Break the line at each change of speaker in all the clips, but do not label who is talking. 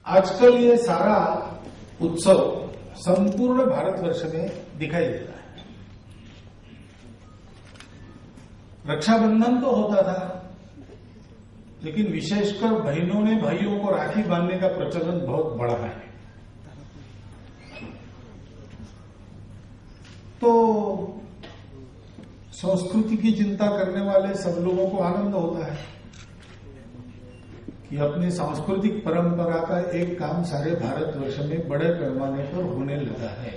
आजकल ये सारा उत्सव संपूर्ण भारतवर्ष में दिखाई देता है। रक्षाबंधन तो होता था, लेकिन विशेषकर बहनों ने भाइयों को राखी बांधने का प्रचलन बहुत बढ़ा है। तो संस्कृति की चिंता करने वाले सब लोगों को आनंद होता है कि अपनी सांस्कृतिक परंपरा का एक काम सारे भारतवर्ष में बड़े पैमाने पर होने लगा है।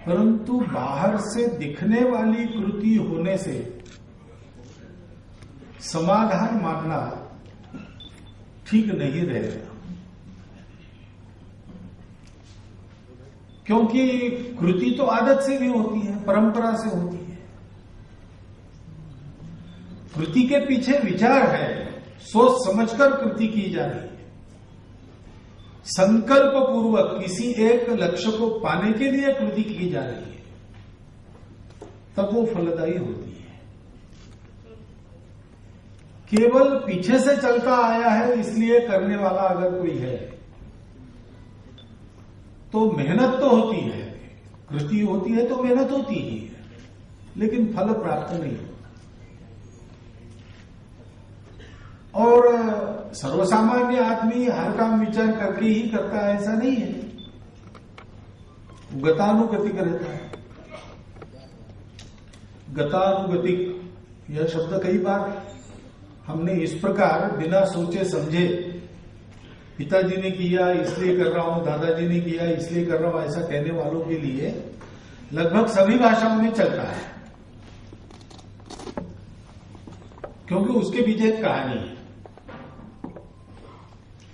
परंतु बाहर से दिखने वाली कृति होने से समाधान मानना ठीक नहीं रहेगा, क्योंकि कृति तो आदत से भी होती है, परंपरा से होती है। कृति के पीछे विचार है, सोच समझकर कृति की जा रही है। संकल्प पूर्वक किसी एक लक्ष्य को पाने के लिए कृति की जा रही है, तब वो फलदायी होती है। केवल पीछे से चलता आया है इसलिए करने वाला अगर कोई है तो मेहनत तो होती है, कृति होती है तो मेहनत होती ही है, लेकिन फल प्राप्त नहीं होता। और सर्वसामान्य आदमी हर काम विचार करके ही करता है ऐसा नहीं है, गतानुगतिक रहता है। गतानुगतिक यह शब्द कई बार हमने इस प्रकार बिना सोचे समझे, पिताजी ने किया इसलिए कर रहा हूं, दादाजी ने किया इसलिए कर रहा हूं, ऐसा कहने वालों के लिए लगभग सभी भाषाओं में चलता है, क्योंकि उसके पीछे एक कहानी है।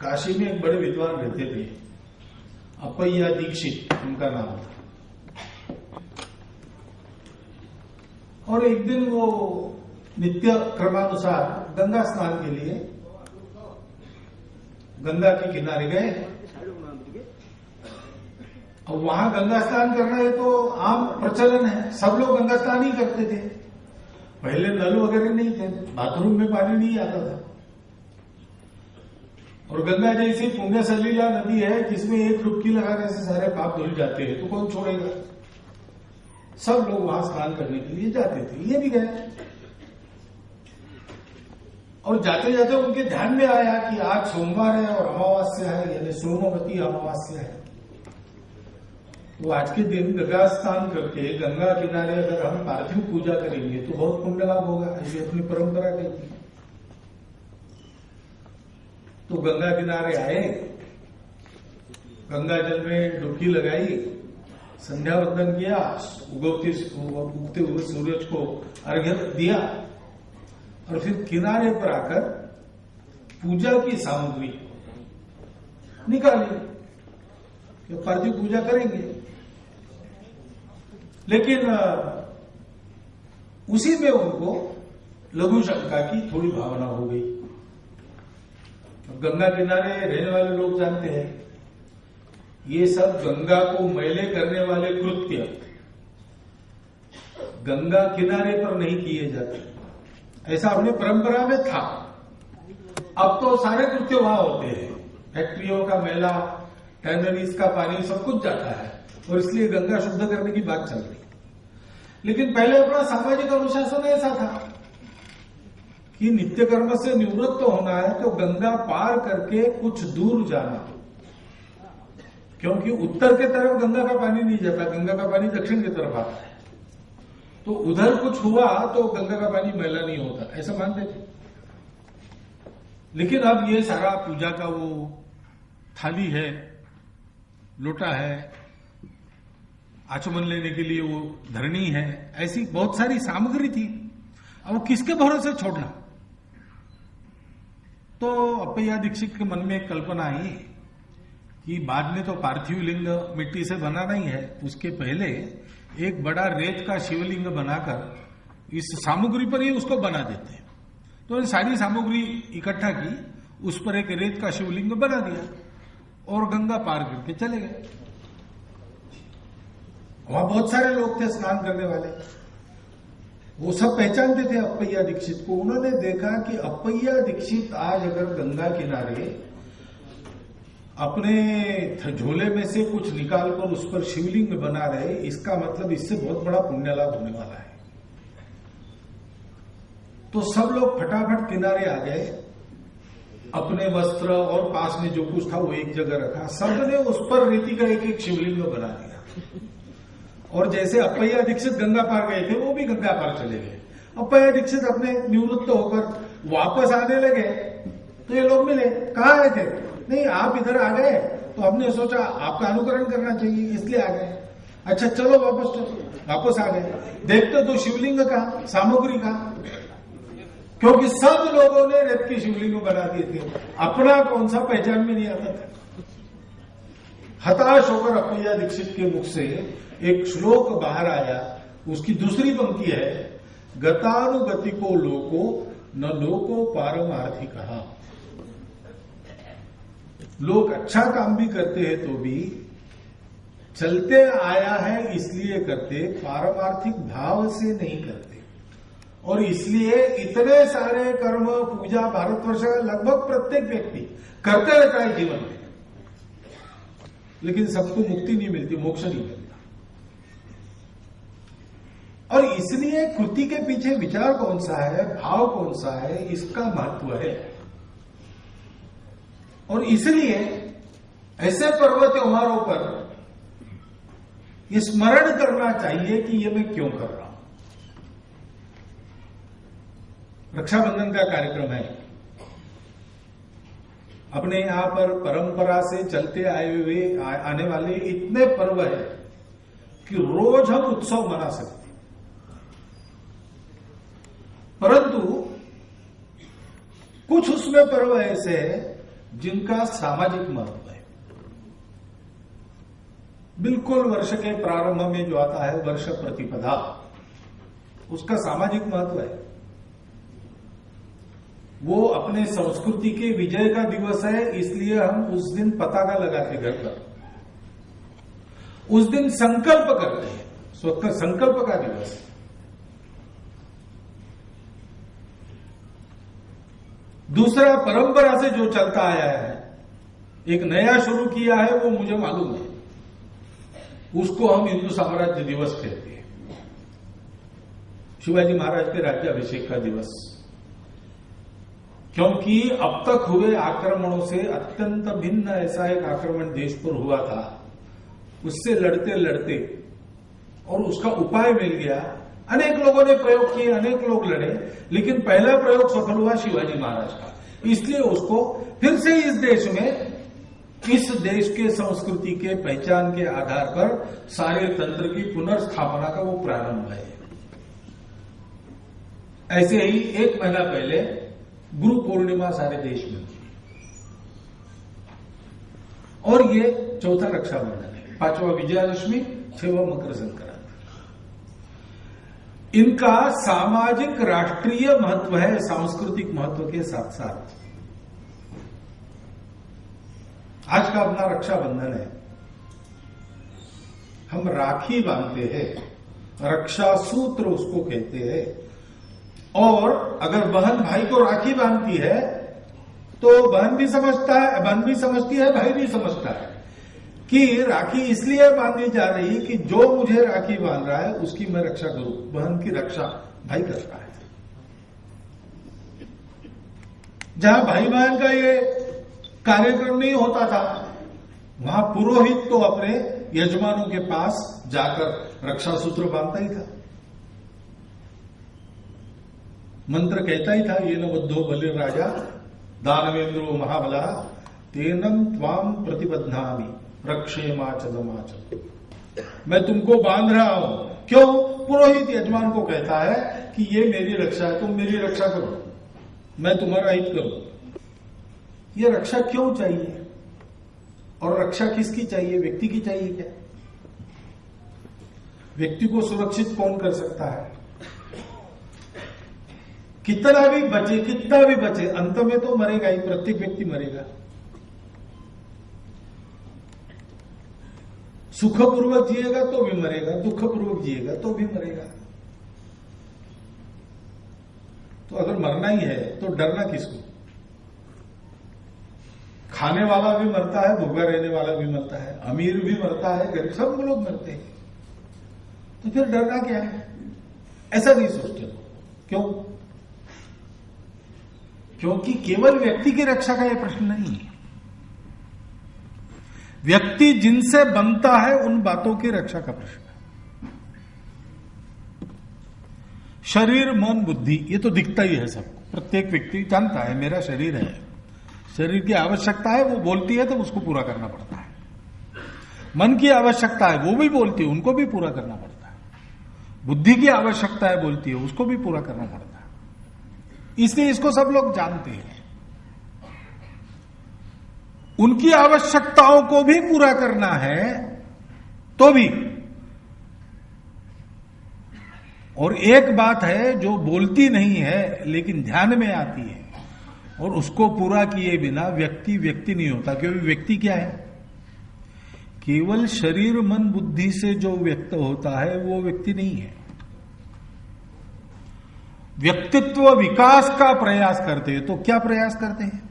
काशी में एक बड़े विद्वान रहते थे, अपैया दीक्षित उनका नाम था। और एक दिन वो नित्य क्रमानुसार गंगा स्नान के लिए गंगा के किनारे गए। और वहां गंगा स्नान करना है तो आम प्रचलन है, सब लोग गंगा स्नान ही करते थे। पहले नल वगैरह नहीं थे, बाथरूम में पानी नहीं आता था। और गंगा जैसी पुण्य सलीला नदी है जिसमें एक डुबकी लगाने से सारे पाप धुल जाते हैं, तो कौन छोड़ेगा। सब लोग वहां स्नान करने के लिए जाते थे, ये भी गए। और जाते जाते उनके ध्यान में आया कि आज सोमवार है और अमावस्या है, यानी सोमवती अमावस्या है। तो आज के दिन गंगा स्नान करके गंगा किनारे अगर हम पार्थिव पूजा करेंगे तो बहुत पुण्य लाभ होगा, ऐसी अपनी परंपरा कहती है। तो गंगा किनारे आए, गंगा जल में डुबकी लगाई, संध्या वंदन किया, उगते हुए सूरज को अर्घ्य दिया, और फिर किनारे पर आकर पूजा की सामग्री निकाली कि पार्थिव पूजा करेंगे। लेकिन उसी में उनको लघु शंका की थोड़ी भावना हो गई। गंगा किनारे रहने वाले लोग जानते हैं ये सब गंगा को मैले करने वाले कृत्य गंगा किनारे पर नहीं किए जाते, ऐसा अपनी परंपरा में था। अब तो सारे कृत्य वहां होते हैं, फैक्ट्रियों का मैला, टैनरीज का पानी सब कुछ जाता है, और इसलिए गंगा शुद्ध करने की बात चल रही। लेकिन पहले अपना सामाजिक अनुशासन ऐसा था कि नित्य कर्म से निवृत्त होना है तो गंगा पार करके कुछ दूर जाना, क्योंकि उत्तर की तरफ गंगा का पानी नहीं जाता, गंगा का पानी दक्षिण की तरफ आता है। तो उधर कुछ हुआ तो गंगा का पानी मैला नहीं होता, ऐसा मानते थे। लेकिन अब ये सारा पूजा का वो थाली है, लोटा है, आचमन लेने के लिए वो धरनी है, ऐसी बहुत सारी सामग्री थी। अब किसके भरोसे छोड़ना। तो अपैया दीक्षित के मन में एक कल्पना आई कि बाद में तो पार्थिव लिंग मिट्टी से बना नहीं है, उसके पहले एक बड़ा रेत का शिवलिंग बनाकर इस सामग्री पर ही उसको बना देते हैं। तो सारी सामग्री इकट्ठा की, उस पर एक रेत का शिवलिंग बना दिया और गंगा पार करके चले गए। वहां बहुत सारे लोग थे स्नान करने वाले। वो सब पहचानते थे अप्पैया दीक्षित को। उन्होंने देखा कि अप्पैया दीक्षित आज अगर गंगा किनारे अपने झोले में से कुछ निकालकर उस पर शिवलिंग बना रहे, इसका मतलब इससे बहुत बड़ा पुण्य लाभ होने वाला है। तो सब लोग फटाफट किनारे आ गए, अपने वस्त्र और पास में जो कुछ था वो एक जगह रखा, सबने उस पर रेती का एक एक शिवलिंग बना दिया। और जैसे अप्पैया दीक्षित गंगा पार गए थे, वो भी गंगा पार चले गए। अप्पैया दीक्षित अपने निवृत्त होकर वापस आने लगे तो ये लोग मिले, कहाँ आए थे? नहीं, आप इधर आ गए तो हमने सोचा आपका अनुकरण करना चाहिए, इसलिए आ गए। अच्छा चलो वापस आ गए। देखते तो शिवलिंग का सामग्री का, क्योंकि सब लोगों ने रेत की शिवलिंग बना दिए थे, अपना कौन सा पहचान में नहीं आता था। हताश होकर अप्पैया दीक्षित के मुख से एक श्लोक बाहर आया। उसकी दूसरी पंक्ति है, गतानुगतिको लोको न लोको पारमार्थी कहा। लोग अच्छा काम भी करते हैं तो भी चलते आया है इसलिए करते, पारमार्थिक भाव से नहीं करते। और इसलिए इतने सारे कर्म पूजा भारतवर्ष का लगभग प्रत्येक व्यक्ति करते रहता है जीवन में, लेकिन सबको मुक्ति नहीं मिलती, मोक्ष नहीं मिलता। और इसलिए कृति के पीछे विचार कौन सा है, भाव कौन सा है, इसका महत्व है। और इसलिए ऐसे पर्व त्योहारों पर ये स्मरण करना चाहिए कि ये मैं क्यों कर रहा हूं। रक्षाबंधन का कार्यक्रम है, अपने यहां पर परंपरा से चलते आए हुए आने वाले इतने पर्व है कि रोज हम उत्सव मना सकते, परंतु कुछ उसमें पर्व ऐसे हैं जिनका सामाजिक महत्व है। बिल्कुल वर्ष के प्रारंभ में जो आता है वर्ष प्रतिपदा, उसका सामाजिक महत्व है। वो अपने संस्कृति के विजय का दिवस है, इसलिए हम उस दिन पताका लगाते घर पर, उस दिन संकल्प करते हैं, स्वतः संकल्प का दिवस है। दूसरा, परंपरा से जो चलता आया है, एक नया शुरू किया है, वो मुझे मालूम है, उसको हम हिंदू साम्राज्य दिवस कहते हैं। शिवाजी महाराज के राज्याभिषेक का दिवस, क्योंकि अब तक हुए आक्रमणों से अत्यंत भिन्न ऐसा एक आक्रमण देश पर हुआ था, उससे लड़ते लड़ते और उसका उपाय मिल गया। अनेक लोगों ने प्रयोग किए, अनेक लोग लड़े, लेकिन पहला प्रयोग सफल हुआ शिवाजी महाराज का। इसलिए उसको फिर से इस देश में, इस देश के संस्कृति के पहचान के आधार पर सारे तंत्र की पुनर्स्थापना का वो प्रारंभ है। ऐसे ही एक महीना पहले गुरु पूर्णिमा सारे देश में थी, और ये चौथा रक्षाबंधन है, पांचवा विजयादशमी, छठवां मकर संक्रांति। इनका सामाजिक राष्ट्रीय महत्व है, सांस्कृतिक महत्व के साथ साथ। आज का अपना रक्षाबंधन है, हम राखी बांधते हैं, रक्षा सूत्र उसको कहते हैं। और अगर बहन भाई को राखी बांधती है तो बहन भी समझता है, बहन भी समझती है, भाई भी समझता है कि राखी इसलिए बांधी जा रही कि जो मुझे राखी बांध रहा है उसकी मैं रक्षा करूं। बहन की रक्षा भाई करता है। जहां भाई बहन का ये कार्यक्रम नहीं होता था, वहां पुरोहित तो अपने यजमानों के पास जाकर रक्षा सूत्र बांधता ही था, मंत्र कहता ही था, ये न बद्धो बलिराजा दानवेंद्रो महाबला तेनम त्वाम प्रतिबद्धामि रक्षेमाचलमाचल। मैं तुमको बांध रहा हूं, क्यों? पुरोहित यजमान को कहता है कि ये मेरी रक्षा है, तुम मेरी रक्षा करो, मैं तुम्हारा हित करूं। ये रक्षा क्यों चाहिए? और रक्षा किसकी चाहिए? व्यक्ति की चाहिए क्या? व्यक्ति को सुरक्षित कौन कर सकता है? कितना भी बचे, अंत में तो मरेगा ही, प्रत्येक व्यक्ति मरेगा। सुखपूर्वक जिएगा तो भी मरेगा, दुखपूर्वक जिएगा तो भी मरेगा। तो अगर मरना ही है तो डरना किसको? खाने वाला भी मरता है, भूखा रहने वाला भी मरता है, अमीर भी मरता है, गरीब, सब लोग मरते हैं, तो फिर डरना क्या है? ऐसा नहीं सोचते लोग। क्यों? क्योंकि केवल व्यक्ति की रक्षा का यह प्रश्न नहीं है। व्यक्ति जिनसे बनता है उन बातों की रक्षा का प्रश्न है। शरीर, मन, बुद्धि, ये तो दिखता ही है सबको। प्रत्येक व्यक्ति जानता है मेरा शरीर है, शरीर की आवश्यकता है, वो बोलती है तो उसको पूरा करना पड़ता है। मन की आवश्यकता है, वो भी बोलती है, उनको भी पूरा करना पड़ता है। बुद्धि की आवश्यकता है, बोलती है, उसको भी पूरा करना पड़ता है। इसलिए इसको सब लोग जानते हैं। उनकी आवश्यकताओं को भी पूरा करना है तो भी। और एक बात है जो बोलती नहीं है लेकिन ध्यान में आती है, और उसको पूरा किए बिना व्यक्ति व्यक्ति नहीं होता। क्योंकि व्यक्ति क्या है? केवल शरीर, मन, बुद्धि से जो व्यक्त होता है वो व्यक्ति नहीं है। व्यक्तित्व विकास का प्रयास करते हैं तो क्या प्रयास करते हैं?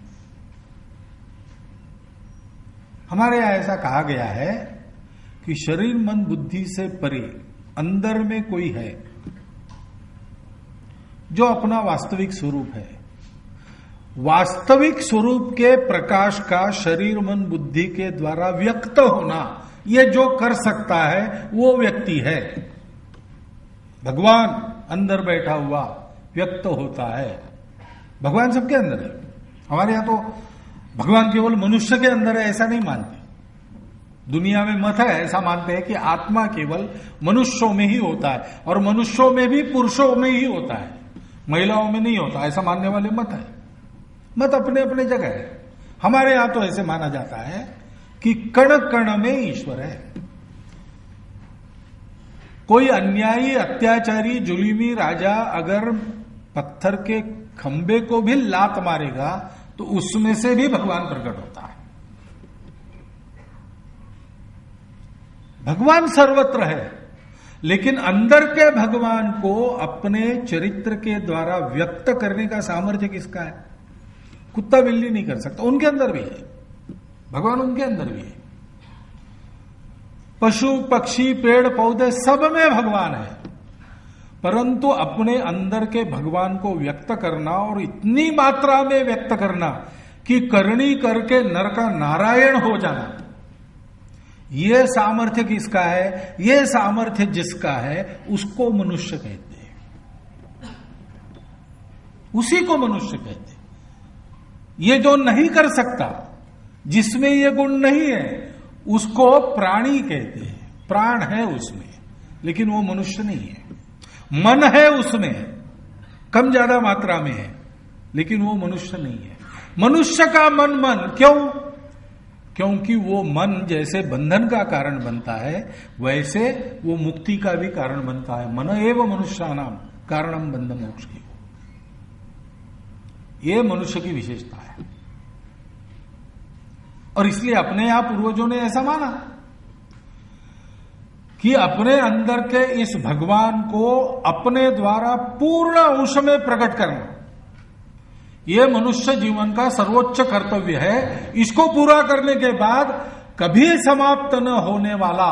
हमारे यहां ऐसा कहा गया है कि शरीर, मन, बुद्धि से परे अंदर में कोई है जो अपना वास्तविक स्वरूप है। वास्तविक स्वरूप के प्रकाश का शरीर, मन, बुद्धि के द्वारा व्यक्त होना, ये जो कर सकता है वो व्यक्ति है। भगवान अंदर बैठा हुआ व्यक्त होता है। भगवान सबके अंदर है। हमारे यहां तो भगवान केवल मनुष्य के अंदर है ऐसा नहीं मानते। दुनिया में मत है, ऐसा मानते हैं कि आत्मा केवल मनुष्यों में ही होता है, और मनुष्यों में भी पुरुषों में ही होता है, महिलाओं में नहीं होता, ऐसा मानने वाले मत है। मत अपने अपने जगह है। हमारे यहां तो ऐसे माना जाता है कि कण कण में ईश्वर है। कोई अन्यायी, अत्याचारी, जुल्मी राजा अगर पत्थर के खंबे को भी लात मारेगा तो उसमें से भी भगवान प्रकट होता है। भगवान सर्वत्र है, लेकिन अंदर के भगवान को अपने चरित्र के द्वारा व्यक्त करने का सामर्थ्य किसका है? कुत्ता बिल्ली नहीं कर सकता, उनके अंदर भी है भगवान, उनके अंदर भी है। पशु, पक्षी, पेड़, पौधे, सब में भगवान है, परंतु अपने अंदर के भगवान को व्यक्त करना, और इतनी मात्रा में व्यक्त करना कि करनी करके नर का नारायण हो जाना, यह सामर्थ्य किसका है? यह सामर्थ्य जिसका है उसको मनुष्य कहते हैं, उसी को मनुष्य कहते हैं। ये जो नहीं कर सकता, जिसमें ये गुण नहीं है, उसको प्राणी कहते हैं। प्राण है उसमें, लेकिन वो मनुष्य नहीं है। मन है उसमें, कम ज्यादा मात्रा में है, लेकिन वो मनुष्य नहीं है। मनुष्य का मन मन क्यों? क्योंकि वो मन जैसे बंधन का कारण बनता है, वैसे वो मुक्ति का भी कारण बनता है। मन एव मनुष्यानाम कारणम बंध मोक्ष की, ये मनुष्य की विशेषता है। और इसलिए अपने यहां पूर्वजों ने ऐसा माना कि अपने अंदर के इस भगवान को अपने द्वारा पूर्ण अंश में प्रकट करना, यह मनुष्य जीवन का सर्वोच्च कर्तव्य है। इसको पूरा करने के बाद कभी समाप्त न होने वाला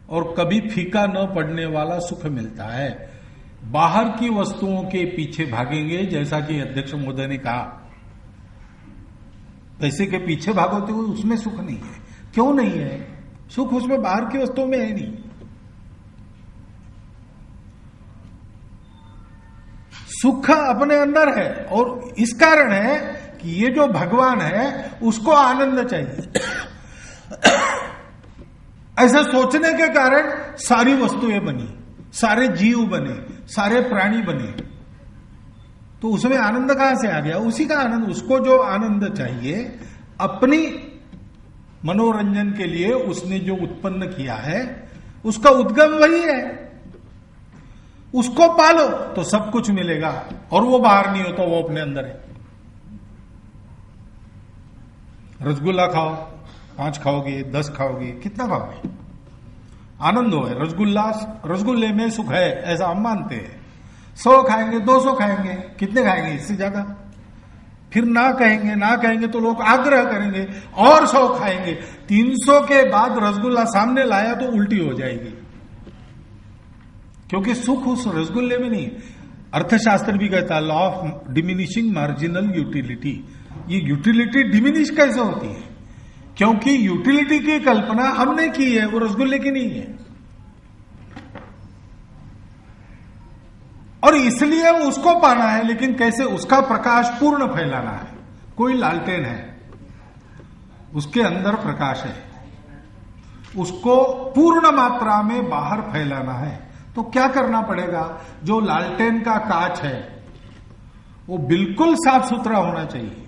और कभी फीका न पड़ने वाला सुख मिलता है। बाहर की वस्तुओं के पीछे भागेंगे, जैसा कि अध्यक्ष महोदय ने कहा, पैसे के पीछे भागोते हुए उसमें सुख नहीं है। क्यों नहीं है? सुख उसमें बाहर की वस्तुओं में है नहीं। सुख अपने अंदर है, और इस कारण है कि ये जो भगवान है उसको आनंद चाहिए। ऐसा सोचने के कारण सारी वस्तुएं बनी, सारे जीव बने, सारे प्राणी बने, तो उसमें आनंद कहां से आ गया? उसी का आनंद, उसको जो आनंद चाहिए अपनी मनोरंजन के लिए उसने जो उत्पन्न किया है, उसका उद्गम वही है। उसको पालो तो सब कुछ मिलेगा, और वो बाहर नहीं होता, वो अपने अंदर है। रसगुल्ला खाओ, 5 खाओगे, 10 खाओगे, कितना खाओगे? आनंद हो है। रसगुल्ले में सुख है, ऐसा हम मानते हैं। 100 खाएंगे, 200 खाएंगे, कितने खाएंगे? इससे ज्यादा। फिर ना कहेंगे तो लोग आग्रह करेंगे और 100 खाएंगे। 300 के बाद रसगुल्ला सामने लाया तो उल्टी हो जाएगी, क्योंकि सुख उस रसगुल्ले में नहीं। अर्थशास्त्र भी कहता है law of diminishing marginal utility. ये यूटिलिटी डिमिनिश कैसे होती है? क्योंकि यूटिलिटी की कल्पना हमने की है, वो रसगुल्ले की नहीं है, और इसलिए उसको पाना है। लेकिन कैसे? उसका प्रकाश पूर्ण फैलाना है। कोई लालटेन है, उसके अंदर प्रकाश है, उसको पूर्ण मात्रा में बाहर फैलाना है। तो क्या करना पड़ेगा? जो लालटेन का कांच है वो बिल्कुल साफ सुथरा होना चाहिए,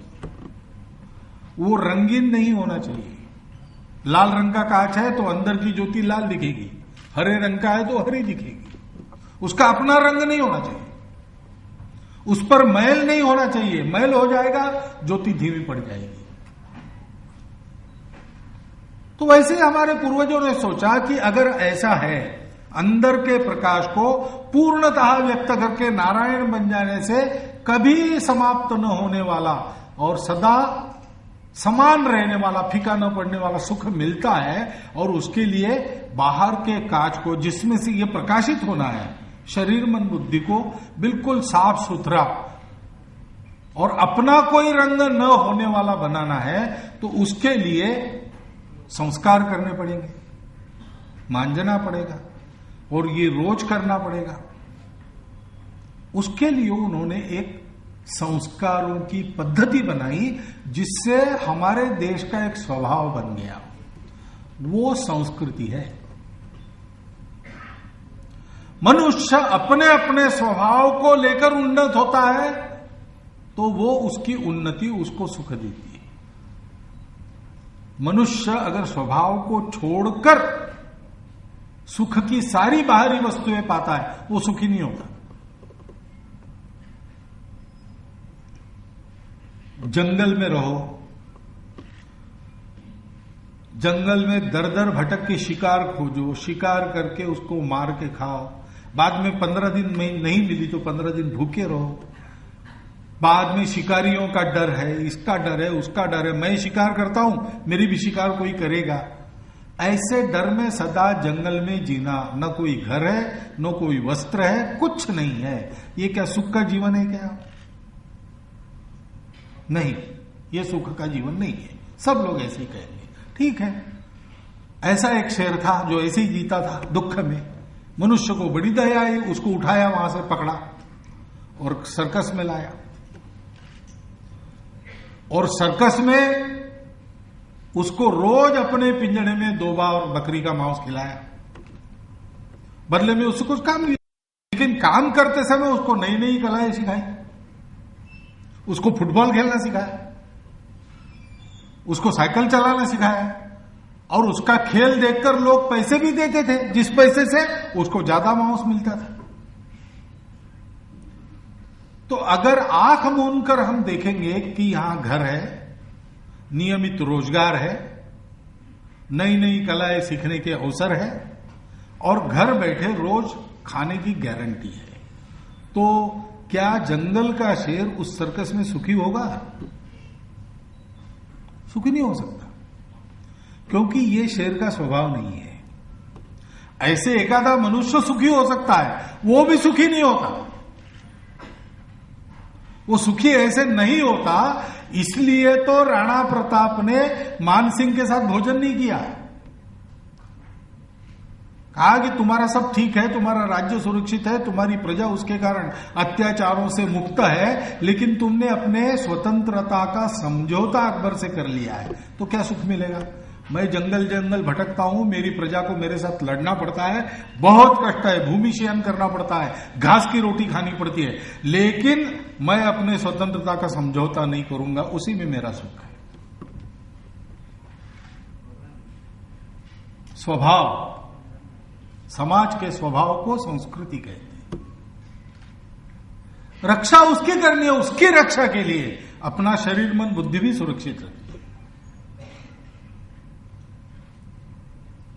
वो रंगीन नहीं होना चाहिए। लाल रंग का कांच है तो अंदर की ज्योति लाल दिखेगी, हरे रंग का है तो हरी दिखेगी। उसका अपना रंग नहीं होना चाहिए, उस पर मैल नहीं होना चाहिए। मैल हो जाएगा ज्योति धीमी पड़ जाएगी। तो वैसे हमारे पूर्वजों ने सोचा कि अगर ऐसा है, अंदर के प्रकाश को पूर्णतः व्यक्त करके नारायण बन जाने से कभी समाप्त न होने वाला और सदा समान रहने वाला, फीका न पड़ने वाला सुख मिलता है, और उसके लिए बाहर के कांच को, जिसमें से ये प्रकाशित होना है, शरीर मन बुद्धि को बिल्कुल साफ सुथरा और अपना कोई रंग न होने वाला बनाना है, तो उसके लिए संस्कार करने पड़ेंगे, मांजना पड़ेगा, और ये रोज करना पड़ेगा। उसके लिए उन्होंने एक संस्कारों की पद्धति बनाई, जिससे हमारे देश का एक स्वभाव बन गया। वो संस्कृति है। मनुष्य अपने अपने स्वभाव को लेकर उन्नत होता है तो वो उसकी उन्नति उसको सुख देती है। मनुष्य अगर स्वभाव को छोड़कर सुख की सारी बाहरी वस्तुएं पाता है, वो सुखी नहीं होता। जंगल में रहो, जंगल में दर दर भटक के शिकार खोजो, शिकार करके उसको मार के खाओ, बाद में 15 दिन में नहीं मिली तो 15 दिन भूखे रहो। बाद में शिकारियों का डर है, इसका डर है, उसका डर है, मैं शिकार करता हूं, मेरी भी शिकार कोई करेगा। ऐसे डर में सदा जंगल में जीना, न कोई घर है, न कोई वस्त्र है, कुछ नहीं है। ये क्या सुख का जीवन है क्या? नहीं, ये सुख का जीवन नहीं है। सब लोग ऐसे ही कहेंगे। ठीक है, ऐसा एक शेर था जो ऐसे ही जीता था दुख में। मनुष्य को बड़ी दया आई, उसको उठाया, वहां से पकड़ा और सर्कस में लाया, और सर्कस में उसको रोज अपने पिंजड़े में 2 बार बकरी का मांस खिलाया। बदले में उससे कुछ काम नहीं, लेकिन काम करते समय उसको नई नई कलाएं सिखाई, उसको फुटबॉल खेलना सिखाया, उसको साइकिल चलाना सिखाया, और उसका खेल देखकर लोग पैसे भी देते थे, जिस पैसे से उसको ज्यादा मांस मिलता था। तो अगर आंख मूंदकर हम देखेंगे कि यहां घर है, नियमित रोजगार है, नई नई कलाएं सीखने के अवसर है, और घर बैठे रोज खाने की गारंटी है, तो क्या जंगल का शेर उस सर्कस में सुखी होगा? सुखी नहीं हो सकता, क्योंकि ये शेर का स्वभाव नहीं है। ऐसे एकाधा मनुष्य सुखी हो सकता है, वो भी सुखी नहीं होता। वो सुखी ऐसे नहीं होता, इसलिए तो राणा प्रताप ने मानसिंह के साथ भोजन नहीं किया। कहा कि तुम्हारा सब ठीक है, तुम्हारा राज्य सुरक्षित है, तुम्हारी प्रजा उसके कारण अत्याचारों से मुक्त है, लेकिन तुमने अपने स्वतंत्रता का समझौता अकबर से कर लिया है, तो क्या सुख मिलेगा? मैं जंगल जंगल भटकता हूं, मेरी प्रजा को मेरे साथ लड़ना पड़ता है, बहुत कष्ट है, भूमि शयन करना पड़ता है, घास की रोटी खानी पड़ती है, लेकिन मैं अपने स्वतंत्रता का समझौता नहीं करूंगा, उसी में मेरा सुख है। स्वभाव, समाज के स्वभाव को संस्कृति कहते हैं। रक्षा उसकी करनी है, उसकी रक्षा के लिए अपना शरीर मन बुद्धि भी सुरक्षित रखनी है।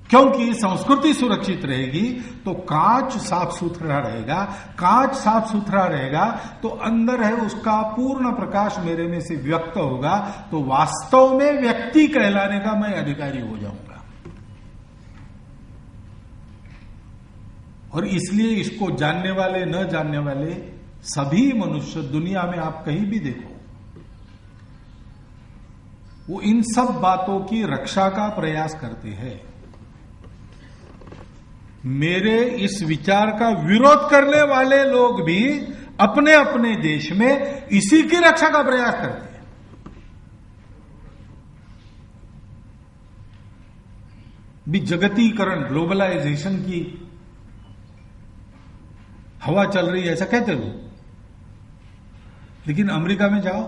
क्योंकि संस्कृति सुरक्षित रहेगी तो कांच साफ सुथरा रहेगा, कांच साफ सुथरा रहेगा तो अंदर है उसका पूर्ण प्रकाश मेरे में से व्यक्त होगा, तो वास्तव में व्यक्ति कहलाने का मैं अधिकारी हो जाऊंगा। और इसलिए इसको जानने वाले न जानने वाले सभी मनुष्य दुनिया में आप कहीं भी देखो, वो इन सब बातों की रक्षा का प्रयास करते हैं। मेरे इस विचार का विरोध करने वाले लोग भी अपने अपने देश में इसी की रक्षा का प्रयास करते हैं। भी जगतीकरण, ग्लोबलाइजेशन की हवा चल रही है ऐसा कहते हो, लेकिन अमेरिका में जाओ,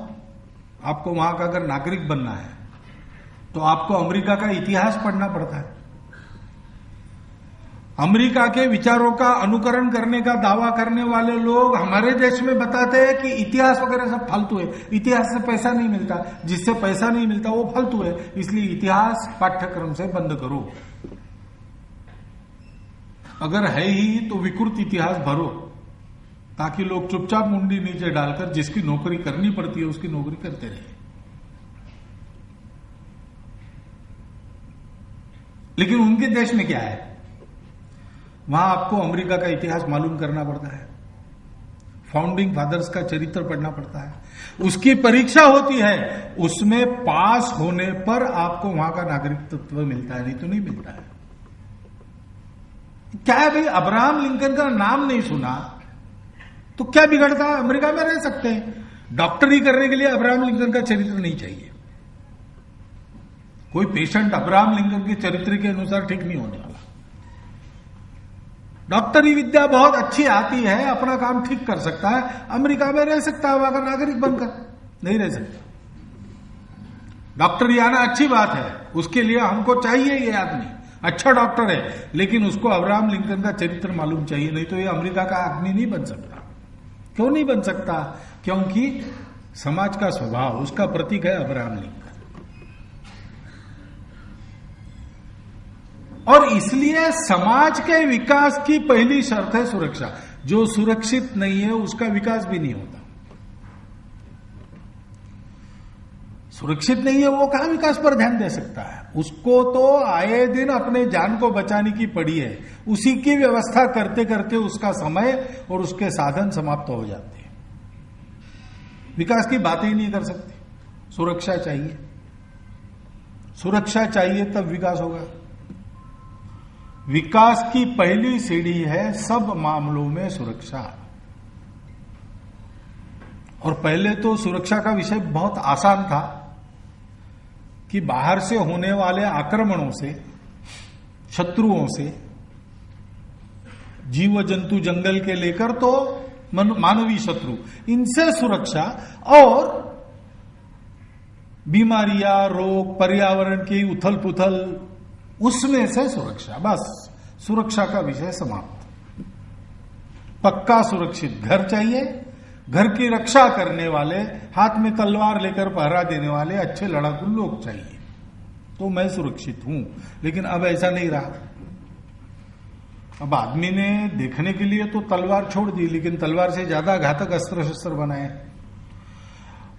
आपको वहां का अगर नागरिक बनना है तो आपको अमेरिका का इतिहास पढ़ना पड़ता है। अमेरिका के विचारों का अनुकरण करने का दावा करने वाले लोग हमारे देश में बताते हैं कि इतिहास वगैरह सब फालतू है, इतिहास से पैसा नहीं मिलता, जिससे पैसा नहीं मिलता वो फालतू है, इसलिए इतिहास पाठ्यक्रम से बंद करो। अगर है ही तो विकृत इतिहास भरो, ताकि लोग चुपचाप मुंडी नीचे डालकर जिसकी नौकरी करनी पड़ती है उसकी नौकरी करते रहे। लेकिन उनके देश में क्या है, वहां आपको अमेरिका का इतिहास मालूम करना पड़ता है, फाउंडिंग फादर्स का चरित्र पढ़ना पड़ता है, उसकी परीक्षा होती है, उसमें पास होने पर आपको वहां का नागरिकत्व मिलता है, नहीं तो नहीं मिलता है। क्या है भाई, अब्राहम लिंकन का नाम नहीं सुना तो क्या बिगड़ता है, अमेरिका में रह सकते हैं। डॉक्टरी करने के लिए अब्राहम लिंकन का चरित्र नहीं चाहिए। कोई पेशेंट अब्राहम लिंकन के चरित्र के अनुसार ठीक नहीं होने वाला। डॉक्टरी विद्या बहुत अच्छी आती है, अपना काम ठीक कर सकता है, अमेरिका में रह सकता है वहां का नागरिक बनकर, नहीं रह सकता। डॉक्टरी आना अच्छी बात है, उसके लिए हमको चाहिए ये आदमी अच्छा डॉक्टर है, लेकिन उसको अब्राहम लिंकन का चरित्र मालूम चाहिए, नहीं तो ये अमेरिका का आदमी नहीं बन सकता। क्यों नहीं बन सकता? क्योंकि समाज का स्वभाव, उसका प्रतीक है अब्राहम लिंकन। और इसलिए समाज के विकास की पहली शर्त है सुरक्षा। जो सुरक्षित नहीं है उसका विकास भी नहीं होता। सुरक्षित नहीं है वो कहां विकास पर ध्यान दे सकता है? उसको तो आए दिन अपने जान को बचाने की पड़ी है, उसी की व्यवस्था करते करते उसका समय और उसके साधन समाप्त हो जाते हैं। विकास की बात ही नहीं कर सकते। सुरक्षा चाहिए, सुरक्षा चाहिए तब विकास होगा। विकास की पहली सीढ़ी है सब मामलों में सुरक्षा। और पहले तो सुरक्षा का विषय बहुत आसान था कि बाहर से होने वाले आक्रमणों से, शत्रुओं से, जीव जंतु जंगल के लेकर तो मानवीय शत्रु, इनसे सुरक्षा, और बीमारियां, रोग, पर्यावरण की उथल पुथल, उसमें से सुरक्षा। बस सुरक्षा का विषय समाप्त। पक्का सुरक्षित घर चाहिए, घर की रक्षा करने वाले, हाथ में तलवार लेकर पहरा देने वाले अच्छे लड़ाकू लोग चाहिए, तो मैं सुरक्षित हूं। लेकिन अब ऐसा नहीं रहा। अब आदमी ने देखने के लिए तो तलवार छोड़ दी, लेकिन तलवार से ज्यादा घातक अस्त्र शस्त्र बनाए,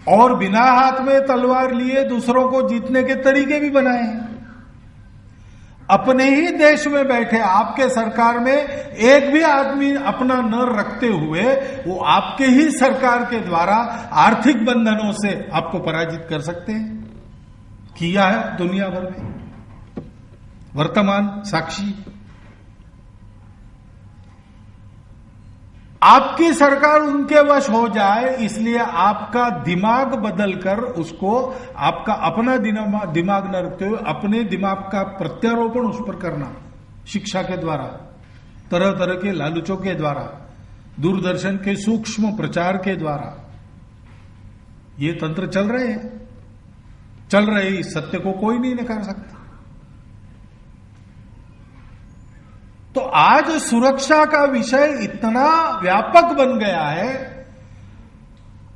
और बिना हाथ में तलवार लिए दूसरों को जीतने के तरीके भी बनाए हैं। अपने ही देश में बैठे आपके सरकार में एक भी आदमी अपना न रखते हुए वो आपके ही सरकार के द्वारा आर्थिक बंधनों से आपको पराजित कर सकते हैं। किया है दुनिया भर में, वर्तमान साक्षी। आपकी सरकार उनके वश हो जाए, इसलिए आपका दिमाग बदलकर उसको, आपका अपना दिमाग न रखते हुए अपने दिमाग का प्रत्यारोपण उस पर करना, शिक्षा के द्वारा, तरह तरह के लालचों के द्वारा, दूरदर्शन के सूक्ष्म प्रचार के द्वारा, ये तंत्र चल रहे हैं, चल रहे। इस सत्य को कोई नहीं नकार सकता। तो आज सुरक्षा का विषय इतना व्यापक बन गया है,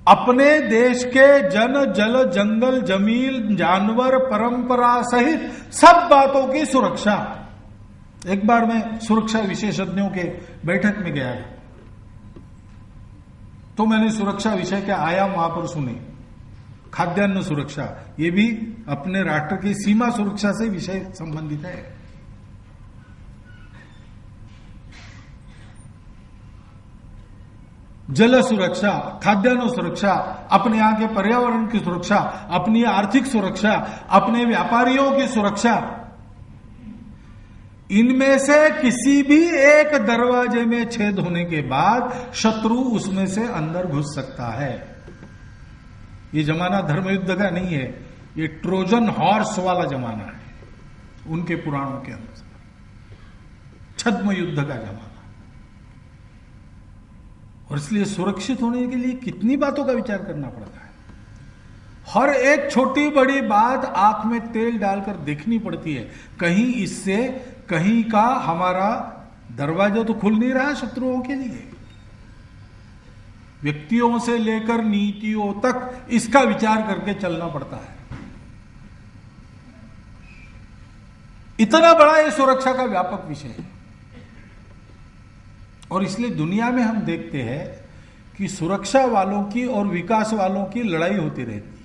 अपने देश के जन, जल, जंगल, जमीन, जानवर, परंपरा सहित सब बातों की सुरक्षा। एक बार मैं सुरक्षा विशेषज्ञों के बैठक में गया तो मैंने सुरक्षा विषय के आयाम वहां पर सुने। खाद्यान्न सुरक्षा, ये भी अपने राष्ट्र की सीमा सुरक्षा से विषय संबंधित है। जल सुरक्षा, खाद्यान्न सुरक्षा, अपने यहां के पर्यावरण की सुरक्षा, अपनी आर्थिक सुरक्षा, अपने व्यापारियों की सुरक्षा, इनमें से किसी भी एक दरवाजे में छेद होने के बाद शत्रु उसमें से अंदर घुस सकता है। ये जमाना धर्म युद्ध का नहीं है, ये ट्रोजन हॉर्स वाला जमाना है उनके पुराणों के अनुसार, छद्म युद्ध का जमाना। और इसलिए सुरक्षित होने के लिए कितनी बातों का विचार करना पड़ता है। हर एक छोटी बड़ी बात आंख में तेल डालकर देखनी पड़ती है। कहीं इससे कहीं का हमारा दरवाजा तो खुल नहीं रहा शत्रुओं के लिए। व्यक्तियों से लेकर नीतियों तक इसका विचार करके चलना पड़ता है। इतना बड़ा ये सुरक्षा का व्यापक विषय है। और इसलिए दुनिया में हम देखते हैं कि सुरक्षा वालों की और विकास वालों की लड़ाई होती रहती है।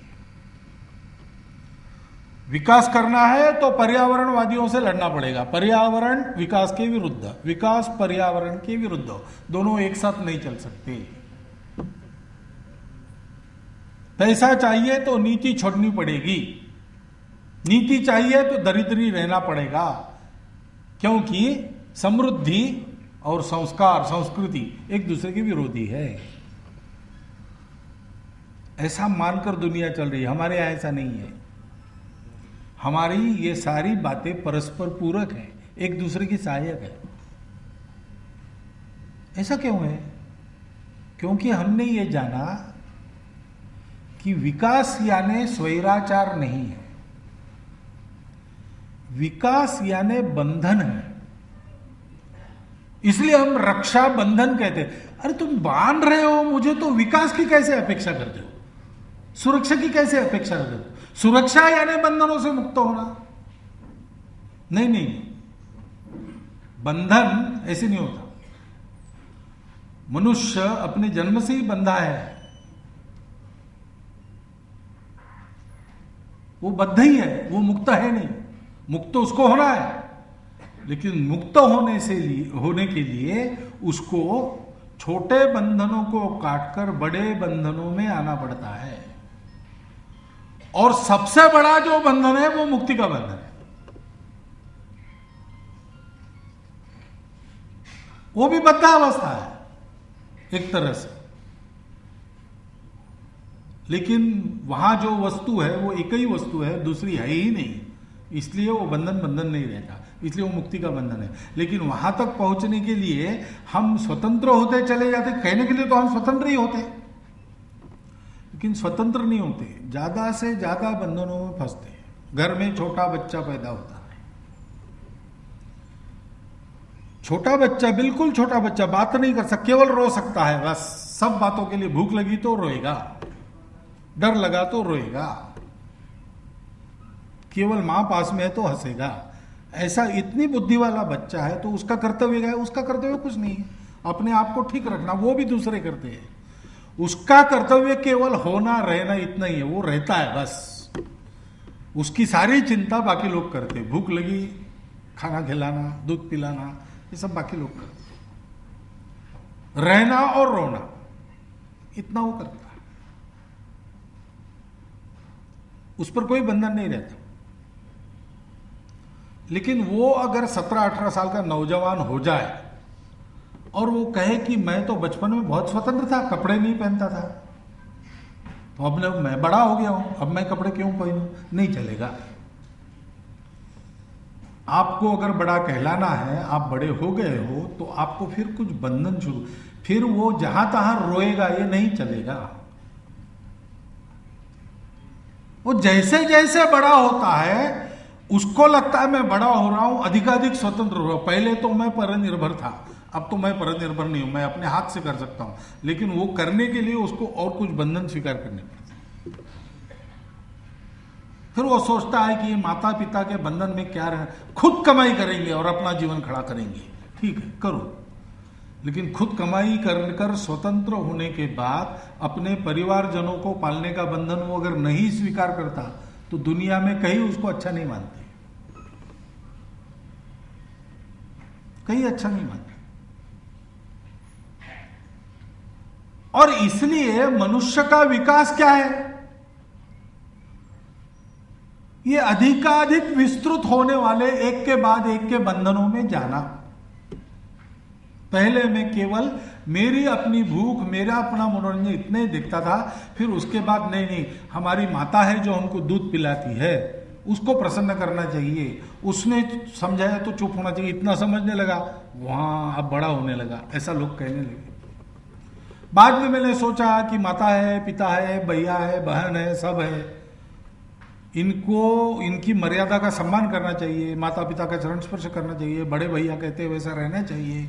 विकास करना है तो पर्यावरणवादियों से लड़ना पड़ेगा, पर्यावरण विकास के विरुद्ध, विकास पर्यावरण के विरुद्ध, दोनों एक साथ नहीं चल सकते। पैसा चाहिए तो नीति छोड़नी पड़ेगी, नीति चाहिए तो दरिद्री रहना पड़ेगा, क्योंकि समृद्धि और संस्कार संस्कृति एक दूसरे के विरोधी है। ऐसा मानकर दुनिया चल रही है। हमारे यहां ऐसा नहीं है। हमारी ये सारी बातें परस्पर पूरक है, एक दूसरे की सहायक है। ऐसा क्यों है? क्योंकि हमने ये जाना कि विकास यानी स्वैराचार नहीं है, विकास यानी बंधन है। इसलिए हम रक्षा बंधन कहते हैं। अरे तुम बांध रहे हो मुझे, तो विकास की कैसे अपेक्षा करते हो? सुरक्षा की कैसे अपेक्षा करते हो? सुरक्षा यानी बंधनों से मुक्त होना? नहीं नहीं, बंधन ऐसे नहीं होता। मनुष्य अपने जन्म से ही बंधा है, वो बद्ध ही है, वो मुक्त है नहीं। मुक्त उसको होना है, लेकिन मुक्त होने के लिए उसको छोटे बंधनों को काटकर बड़े बंधनों में आना पड़ता है। और सबसे बड़ा जो बंधन है वो मुक्ति का बंधन है। वो भी बद्धावस्था है एक तरह से, लेकिन वहां जो वस्तु है वो एक ही वस्तु है, दूसरी है ही नहीं, इसलिए वो बंधन नहीं रहता, इसलिए वो मुक्ति का बंधन है। लेकिन वहां तक पहुंचने के लिए हम स्वतंत्र होते चले जाते। कहने के लिए तो हम स्वतंत्र ही होते, लेकिन स्वतंत्र नहीं होते, ज्यादा से ज्यादा बंधनों में फंसते हैं। घर में छोटा बच्चा पैदा होता है, छोटा बच्चा, बिल्कुल छोटा बच्चा, बात नहीं कर सकता, केवल रो सकता है बस। सब बातों के लिए, भूख लगी तो रोएगा, डर लगा तो रोएगा, केवल मां पास में है तो हंसेगा। ऐसा इतनी बुद्धि वाला बच्चा है, तो उसका कर्तव्य क्या है? उसका कर्तव्य कुछ नहीं है, अपने आप को ठीक रखना। वो भी दूसरे करते हैं। उसका कर्तव्य केवल होना रहना इतना ही है, वो रहता है बस। उसकी सारी चिंता बाकी लोग करते हैं। भूख लगी, खाना खिलाना, दूध पिलाना, ये सब बाकी लोग करते। रहना और रोना इतना वो करता है, उस पर कोई बंधन नहीं रहता। लेकिन वो अगर 17-18 साल का नौजवान हो जाए और वो कहे कि मैं तो बचपन में बहुत स्वतंत्र था, कपड़े नहीं पहनता था, तो अब मैं बड़ा हो गया हूं, अब मैं कपड़े क्यों पहनूं? नहीं चलेगा। आपको अगर बड़ा कहलाना है, आप बड़े हो गए हो, तो आपको फिर कुछ बंधन शुरू, फिर वो जहां तहां रोएगा, ये नहीं चलेगा। वो जैसे जैसे बड़ा होता है उसको लगता है मैं बड़ा हो रहा हूं, अधिकाधिक स्वतंत्र हो रहा हूं। पहले तो मैं परनिर्भर था, अब तो मैं परनिर्भर नहीं हूं, मैं अपने हाथ से कर सकता हूं। लेकिन वो करने के लिए उसको और कुछ बंधन स्वीकार करने पड़ते। फिर वो सोचता है कि माता पिता के बंधन में क्या रहे, खुद कमाई करेंगे और अपना जीवन खड़ा करेंगे। ठीक है, करो, लेकिन खुद कमाई कर स्वतंत्र होने के बाद अपने परिवारजनों को पालने का बंधन वो अगर नहीं स्वीकार करता तो दुनिया में कहीं उसको अच्छा नहीं मानते, कहीं अच्छा नहीं मानते। और इसलिए मनुष्य का विकास क्या है, ये अधिकाधिक विस्तृत होने वाले एक के बाद एक के बंधनों में जाना। पहले मैं केवल मेरी अपनी भूख, मेरा अपना मनोरंजन इतने दिखता था, फिर उसके बाद नहीं, हमारी माता है जो हमको दूध पिलाती है, उसको प्रसन्न करना चाहिए, उसने समझाया तो चुप होना चाहिए, इतना समझने लगा, वहां अब बड़ा होने लगा, ऐसा लोग कहने लगे। बाद में मैंने सोचा कि माता है, पिता है, भैया है, बहन है, सब है, इनको इनकी मर्यादा का सम्मान करना चाहिए, माता पिता का चरण स्पर्श करना चाहिए, बड़े भैया कहते हैं वैसा रहना चाहिए,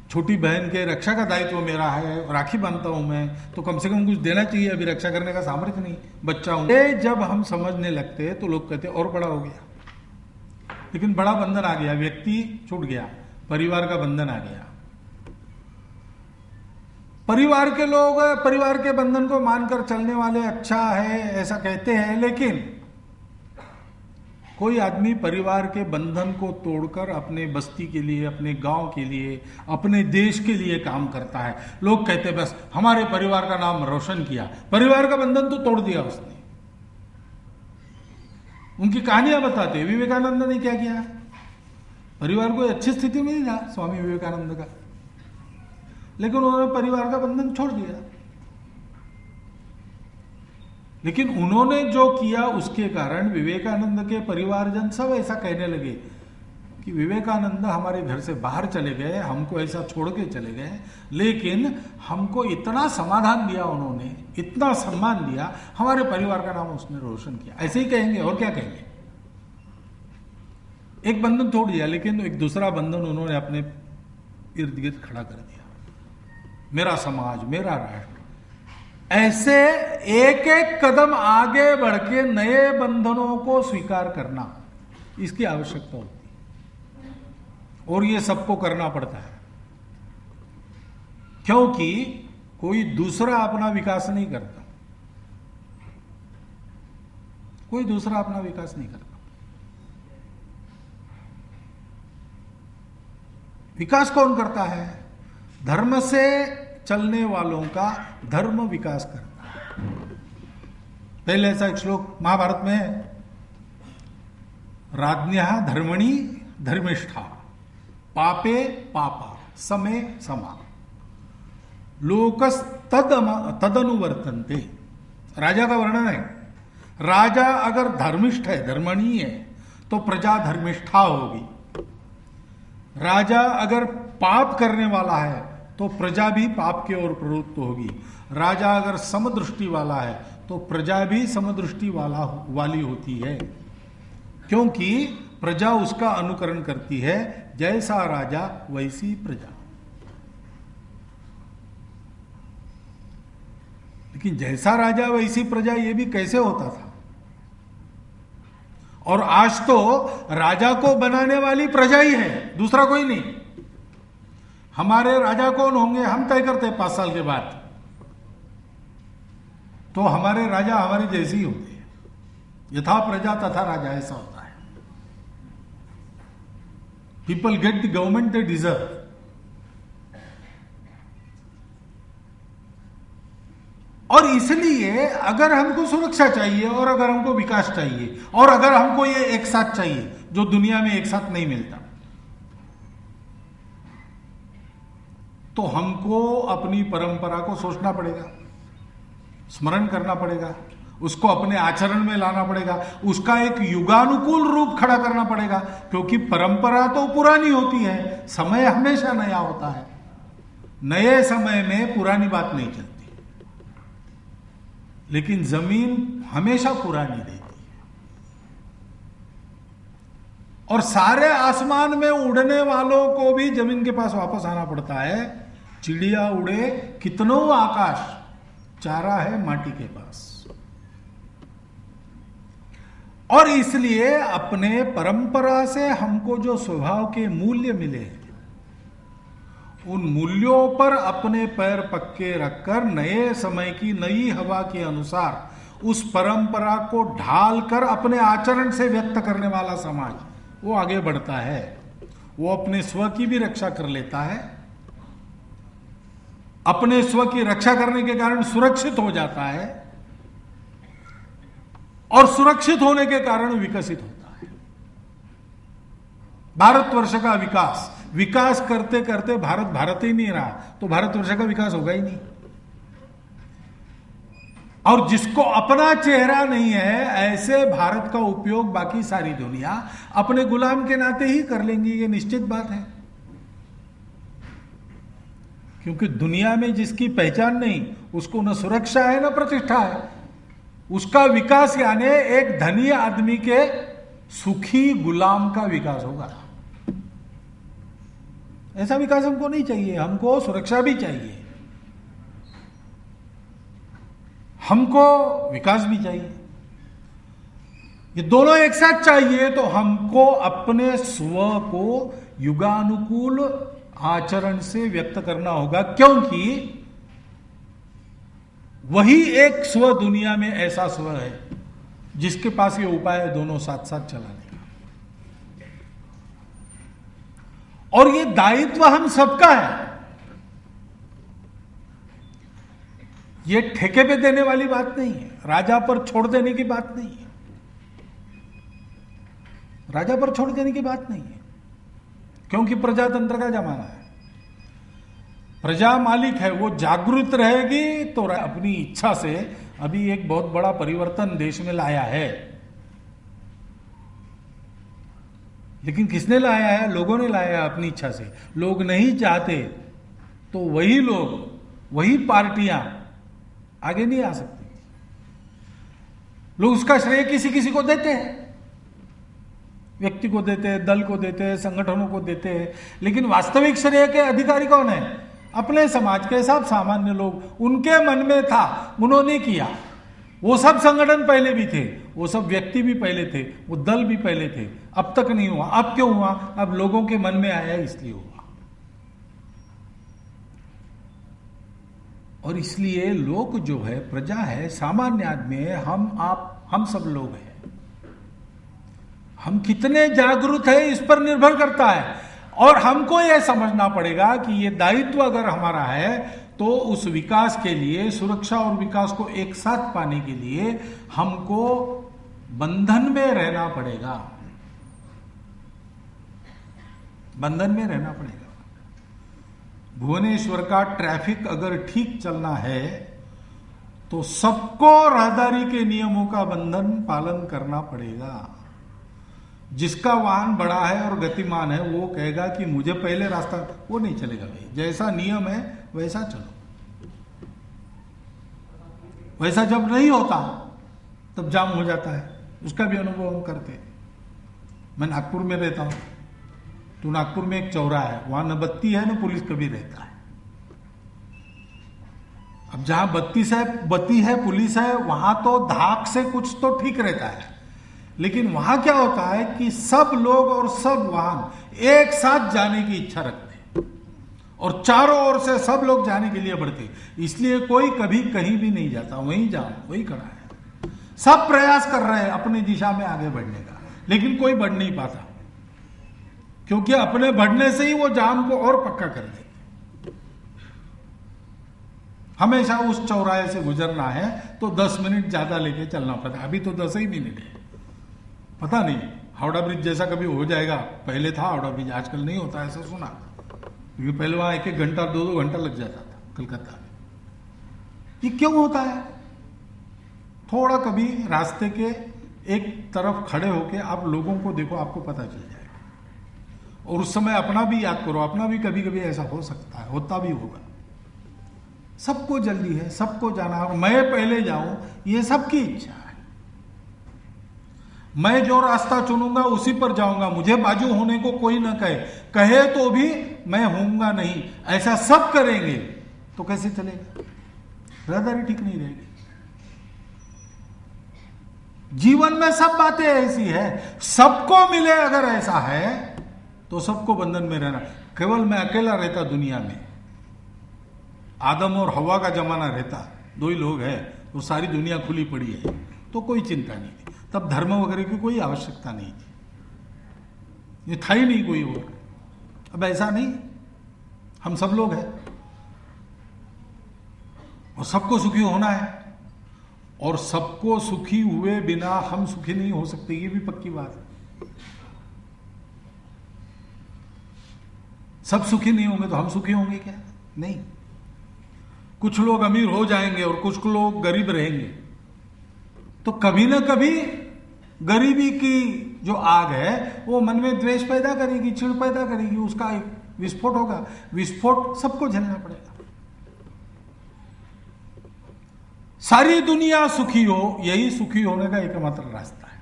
छोटी बहन के रक्षा का दायित्व मेरा है, राखी बांधता हूं मैं, तो कम से कम कुछ देना चाहिए, अभी रक्षा करने का सामर्थ्य नहीं, बच्चा हूं। ये जब हम समझने लगते तो लोग कहते और बड़ा हो गया। लेकिन बड़ा बंधन आ गया, व्यक्ति छूट गया, परिवार का बंधन आ गया। परिवार के लोग परिवार के बंधन को मानकर चलने वाले अच्छा है ऐसा कहते हैं, लेकिन कोई आदमी परिवार के बंधन को तोड़कर अपने बस्ती के लिए, अपने गांव के लिए, अपने देश के लिए काम करता है। लोग कहते बस हमारे परिवार का नाम रोशन किया, परिवार का बंधन तो तोड़ दिया उसने। उनकी कहानियां बताते, विवेकानंद ने क्या किया, परिवार को अच्छी स्थिति में नहीं था स्वामी विवेकानंद का, लेकिन उन्होंने परिवार का बंधन छोड़ दिया। लेकिन उन्होंने जो किया उसके कारण विवेकानंद के परिवारजन सब ऐसा कहने लगे कि विवेकानंद हमारे घर से बाहर चले गए, हमको ऐसा छोड़ के चले गए, लेकिन हमको इतना समाधान दिया उन्होंने, इतना सम्मान दिया, हमारे परिवार का नाम उसने रोशन किया। ऐसे ही कहेंगे और क्या कहेंगे। एक बंधन तोड़ दिया, लेकिन एक दूसरा बंधन उन्होंने अपने इर्द गिर्द खड़ा कर दिया, मेरा समाज, मेरा राष्ट्र। ऐसे एक एक कदम आगे बढ़ के नए बंधनों को स्वीकार करना, इसकी आवश्यकता होती है और ये सबको करना पड़ता है, क्योंकि कोई दूसरा अपना विकास नहीं करता, कोई दूसरा अपना विकास नहीं करता। विकास कौन करता है? धर्म से चलने वालों का धर्म विकास करता है। पहले ऐसा एक श्लोक महाभारत में है, राज्ञः धर्मणि धर्मिष्ठा पापे पापा समे समा लोकस तदनुवर्तन्ते। राजा का वर्णन है, राजा अगर धर्मिष्ठ है, धर्मणीय है, तो प्रजा धर्मिष्ठा होगी। राजा अगर पाप करने वाला है तो प्रजा भी पाप की ओर प्रवृत्त होगी। राजा अगर समदृष्टि वाला है तो प्रजा भी समदृष्टि वाली होती है, क्योंकि प्रजा उसका अनुकरण करती है, जैसा राजा वैसी प्रजा। लेकिन जैसा राजा वैसी प्रजा, ये भी कैसे होता था? और आज तो राजा को बनाने वाली प्रजा ही है, दूसरा कोई नहीं। हमारे राजा कौन होंगे हम तय करते हैं 5 साल के बाद, तो हमारे राजा हमारे जैसे ही होते हैं, यथा प्रजा तथा राजा, ऐसा होता है। People get the government they deserve. और इसलिए अगर हमको सुरक्षा चाहिए और अगर हमको विकास चाहिए और अगर हमको ये एक साथ चाहिए जो दुनिया में एक साथ नहीं मिलता, तो हमको अपनी परंपरा को सोचना पड़ेगा, स्मरण करना पड़ेगा, उसको अपने आचरण में लाना पड़ेगा, उसका एक युगानुकूल रूप खड़ा करना पड़ेगा, क्योंकि परंपरा तो पुरानी होती है, समय हमेशा नया होता है। नए समय में पुरानी बात नहीं चलती, लेकिन जमीन हमेशा पुरानी रहती है। और सारे आसमान में उड़ने वालों को भी जमीन के पास वापस आना पड़ता है। चिड़िया उड़े कितनों आकाश, चारा है माटी के पास। और इसलिए अपने परंपरा से हमको जो स्वभाव के मूल्य मिले उन मूल्यों पर अपने पैर पक्के रखकर नए समय की नई हवा के अनुसार उस परंपरा को ढालकर अपने आचरण से व्यक्त करने वाला समाज वो आगे बढ़ता है। वो अपने स्व की भी रक्षा कर लेता है, अपने स्व की रक्षा करने के कारण सुरक्षित हो जाता है और सुरक्षित होने के कारण विकसित होता है। भारतवर्ष का विकास करते करते भारत भारत ही नहीं रहा तो भारतवर्ष का विकास होगा ही नहीं। और जिसको अपना चेहरा नहीं है ऐसे भारत का उपयोग बाकी सारी दुनिया अपने गुलाम के नाते ही कर लेंगी, ये निश्चित बात है। क्योंकि दुनिया में जिसकी पहचान नहीं उसको न सुरक्षा है न प्रतिष्ठा है। उसका विकास यानी एक धनी आदमी के सुखी गुलाम का विकास होगा। ऐसा विकास हमको नहीं चाहिए, हमको सुरक्षा भी चाहिए, हमको विकास भी चाहिए। ये दोनों एक साथ चाहिए तो हमको अपने स्व को युगानुकूल आचरण से व्यक्त करना होगा, क्योंकि वही एक स्व दुनिया में ऐसा स्व है जिसके पास ये उपाय है दोनों साथ साथ चलाने का। और ये दायित्व हम सबका है। ये ठेके पे देने वाली बात नहीं है, राजा पर छोड़ देने की बात नहीं है, राजा पर छोड़ देने की बात नहीं है, क्योंकि प्रजातंत्र का जमाना है। प्रजा मालिक है, वो जागरूक रहेगी तो अपनी इच्छा से अभी एक बहुत बड़ा परिवर्तन देश में लाया है। लेकिन किसने लाया है? लोगों ने लाया है अपनी इच्छा से। लोग नहीं चाहते तो वही लोग, वही पार्टियां आगे नहीं आ सकती। लोग उसका श्रेय किसी किसी को देते हैं, व्यक्ति को देते हैं, दल को देते हैं, संगठनों को देते हैं, लेकिन वास्तविक श्रेय के अधिकारी कौन है? अपने समाज के सब सामान्य लोग। उनके मन में था, उन्होंने किया। वो सब संगठन पहले भी थे, वो सब व्यक्ति भी पहले थे, वो दल भी पहले थे। अब तक नहीं हुआ। अब क्यों हुआ? अब लोगों के मन में आया इसलिए हुआ। और इसलिए लोग जो है, प्रजा है, सामान्य आदमी है, हम सब लोग हैं। हम कितने जागरूक हैं इस पर निर्भर करता है। और हमको यह समझना पड़ेगा कि ये दायित्व अगर हमारा है तो उस विकास के लिए, सुरक्षा और विकास को एक साथ पाने के लिए हमको बंधन में रहना पड़ेगा, बंधन में रहना पड़ेगा। भुवनेश्वर का ट्रैफिक अगर ठीक चलना है तो सबको राहदारी के नियमों का बंधन पालन करना पड़ेगा। जिसका वाहन बड़ा है और गतिमान है वो कहेगा कि मुझे पहले रास्ता, वो नहीं चलेगा भाई। जैसा नियम है वैसा चलो। वैसा जब नहीं होता तब जाम हो जाता है। उसका भी अनुभव हम करते हैं। मैं नागपुर में रहता हूं, तो नागपुर में एक चौराहा है, वहां न बत्ती है न पुलिस कभी रहता है। अब जहां बत्ती है पुलिस है, वहां तो धाक से कुछ तो ठीक रहता है। लेकिन वहां क्या होता है कि सब लोग और सब वाहन एक साथ जाने की इच्छा रखते हैं और चारों ओर से सब लोग जाने के लिए बढ़ते, इसलिए कोई कभी कहीं भी नहीं जाता, वहीं जाम वहीं खड़ा है। सब प्रयास कर रहे हैं अपनी दिशा में आगे बढ़ने का, लेकिन कोई बढ़ नहीं पाता, क्योंकि अपने बढ़ने से ही वो जाम को और पक्का कर देते। हमेशा उस चौराहे से गुजरना है तो 10 मिनट ज्यादा लेके चलना पड़ता। अभी तो 10 ही मिनट है। पता नहीं हावड़ा ब्रिज जैसा कभी हो जाएगा। पहले था हावड़ा ब्रिज, आजकल नहीं होता, ऐसा सुना। क्योंकि पहले वहां 1-1 घंटा 2-2 घंटा लग जाता था कलकत्ता में। ये क्यों होता है? थोड़ा कभी रास्ते के एक तरफ खड़े होके आप लोगों को देखो, आपको पता चल जाएगा। और उस समय अपना भी याद करो, अपना भी कभी कभी ऐसा हो सकता है, होता भी होगा। सबको जल्दी है, सबको जाना है, मैं पहले जाऊं, ये सबकी इच्छा है। मैं जो रास्ता चुनूंगा उसी पर जाऊंगा, मुझे बाजू होने को कोई ना कहे तो भी मैं होऊंगा नहीं, ऐसा सब करेंगे तो कैसे चलेगा? राहदारी ठीक नहीं रहेगी। जीवन में सब बातें ऐसी है, सबको मिले अगर ऐसा है तो सबको बंधन में रहना। केवल मैं अकेला रहता दुनिया में, आदम और हवा का जमाना रहता, 2 ही लोग हैं, तो सारी दुनिया खुली पड़ी है, तो कोई चिंता नहीं थी, तब धर्म वगैरह की कोई आवश्यकता नहीं थी, ये था ही नहीं कोई और। अब ऐसा नहीं, हम सब लोग हैं और सबको सुखी होना है, और सबको सुखी हुए बिना हम सुखी नहीं हो सकते, ये भी पक्की बात है। सब सुखी नहीं होंगे तो हम सुखी होंगे क्या? नहीं। कुछ लोग अमीर हो जाएंगे और कुछ लोग गरीब रहेंगे, तो कभी ना कभी गरीबी की जो आग है वो मन में द्वेष पैदा करेगी, चिढ़ पैदा करेगी, उसका एक विस्फोट होगा, विस्फोट सबको झेलना पड़ेगा। सारी दुनिया सुखी हो, यही सुखी होने का एकमात्र रास्ता है।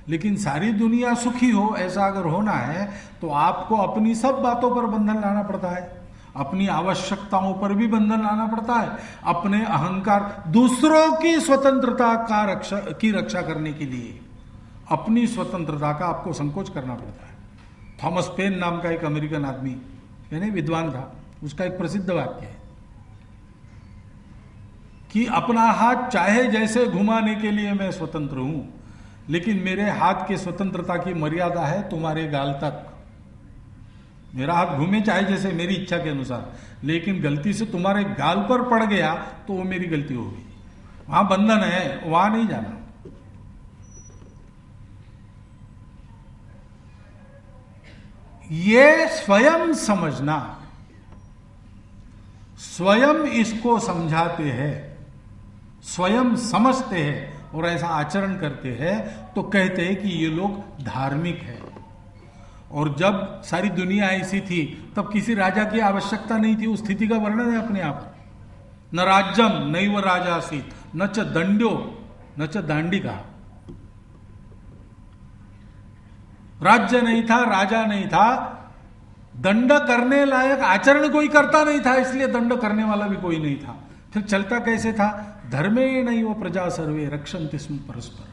लेकिन सारी दुनिया सुखी हो ऐसा अगर होना है तो आपको अपनी सब बातों पर बंधन लाना पड़ता है, अपनी आवश्यकताओं पर भी बंधन लाना पड़ता है, अपने अहंकार, दूसरों की स्वतंत्रता की रक्षा करने के लिए अपनी स्वतंत्रता का आपको संकोच करना पड़ता है। थॉमस पेन नाम का एक अमेरिकन आदमी, यानी विद्वान था, उसका एक प्रसिद्ध वाक्य है कि अपना हाथ चाहे जैसे घुमाने के लिए मैं स्वतंत्र हूं, लेकिन मेरे हाथ के स्वतंत्रता की मर्यादा है तुम्हारे गाल तक। मेरा हाथ घूमे चाहे जैसे मेरी इच्छा के अनुसार, लेकिन गलती से तुम्हारे गाल पर पड़ गया तो वो मेरी गलती होगी, वहां बंधन है, वहां नहीं जाना। ये स्वयं समझना, स्वयं इसको समझाते हैं, स्वयं समझते हैं और ऐसा आचरण करते हैं तो कहते हैं कि ये लोग धार्मिक है। और जब सारी दुनिया ऐसी थी तब किसी राजा की आवश्यकता नहीं थी, उस स्थिति का वर्णन है अपने आप। न राज्यम नैव राजासीत न च दंड्यो न च दांडिका। राज्य नहीं था, राजा नहीं था, दंड करने लायक आचरण कोई करता नहीं था, इसलिए दंड करने वाला भी कोई नहीं था। फिर चलता कैसे था? धर्मे नहीं वो प्रजा सर्वे रक्षन्ति स्म परस्पर।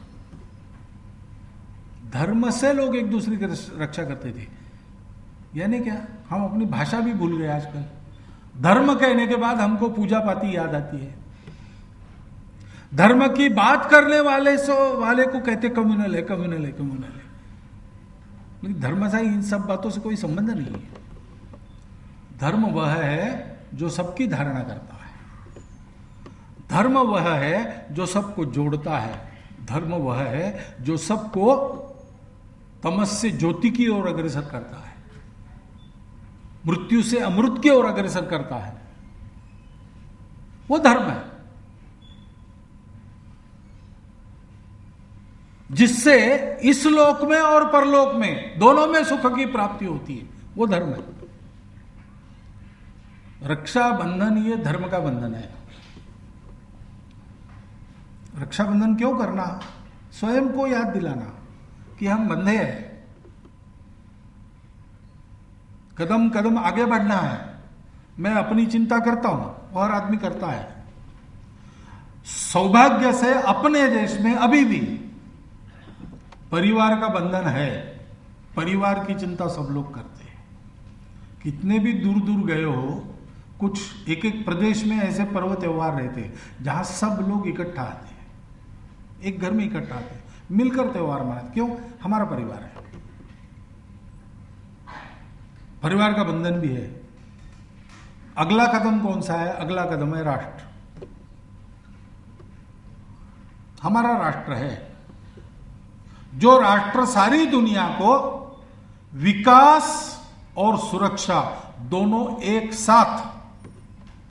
धर्म से लोग एक दूसरे की रक्षा करते थे। यानी क्या, हम अपनी भाषा भी भूल गए आजकल। धर्म कहने के बाद हमको पूजा पाती याद आती है। धर्म की बात करने वाले को कहते कम्युनल है, कम्युनल है, कम्युनल है। लेकिन धर्म से इन सब बातों से कोई संबंध नहीं है। धर्म वह है जो सबकी धारणा करता है, धर्म वह है जो सबको जोड़ता है, धर्म वह है जो सबको तमस से ज्योति की ओर अग्रसर करता है, मृत्यु से अमृत की ओर अग्रसर करता है, वो धर्म है। जिससे इस लोक में और परलोक में दोनों में सुख की प्राप्ति होती है, वो धर्म है। रक्षा बंधन ये धर्म का बंधन है। रक्षाबंधन क्यों करना? स्वयं को याद दिलाना कि हम बंधे हैं, कदम कदम आगे बढ़ना है। मैं अपनी चिंता करता हूं और आदमी करता है। सौभाग्य से अपने देश में अभी भी परिवार का बंधन है, परिवार की चिंता सब लोग करते हैं। कितने भी दूर दूर गए हो, कुछ एक एक प्रदेश में ऐसे पर्व त्योहार रहते हैं जहां सब लोग इकट्ठा आते हैं, एक घर में इकट्ठा आते हैं, मिलकर त्योहार मनाते। क्यों? हमारा परिवार है, परिवार का बंधन भी है। अगला कदम कौन सा है? अगला कदम है राष्ट्र। हमारा राष्ट्र है, जो राष्ट्र सारी दुनिया को विकास और सुरक्षा दोनों एक साथ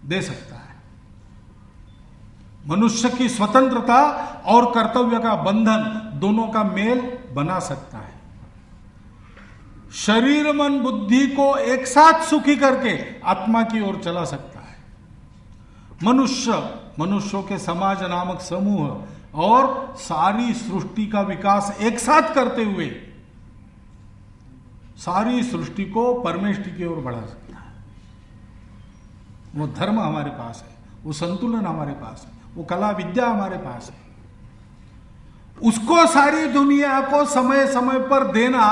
दे सकता है। मनुष्य की स्वतंत्रता और कर्तव्य का बंधन दोनों का मेल बना सकता है। शरीर मन बुद्धि को एक साथ सुखी करके आत्मा की ओर चला सकता है। मनुष्यों के समाज नामक समूह और सारी सृष्टि का विकास एक साथ करते हुए सारी सृष्टि को परमेष्टि की ओर बढ़ा सकता है। वो धर्म हमारे पास है, वो संतुलन हमारे पास है, वो कला विद्या हमारे पास है। उसको सारी दुनिया को समय समय पर देना,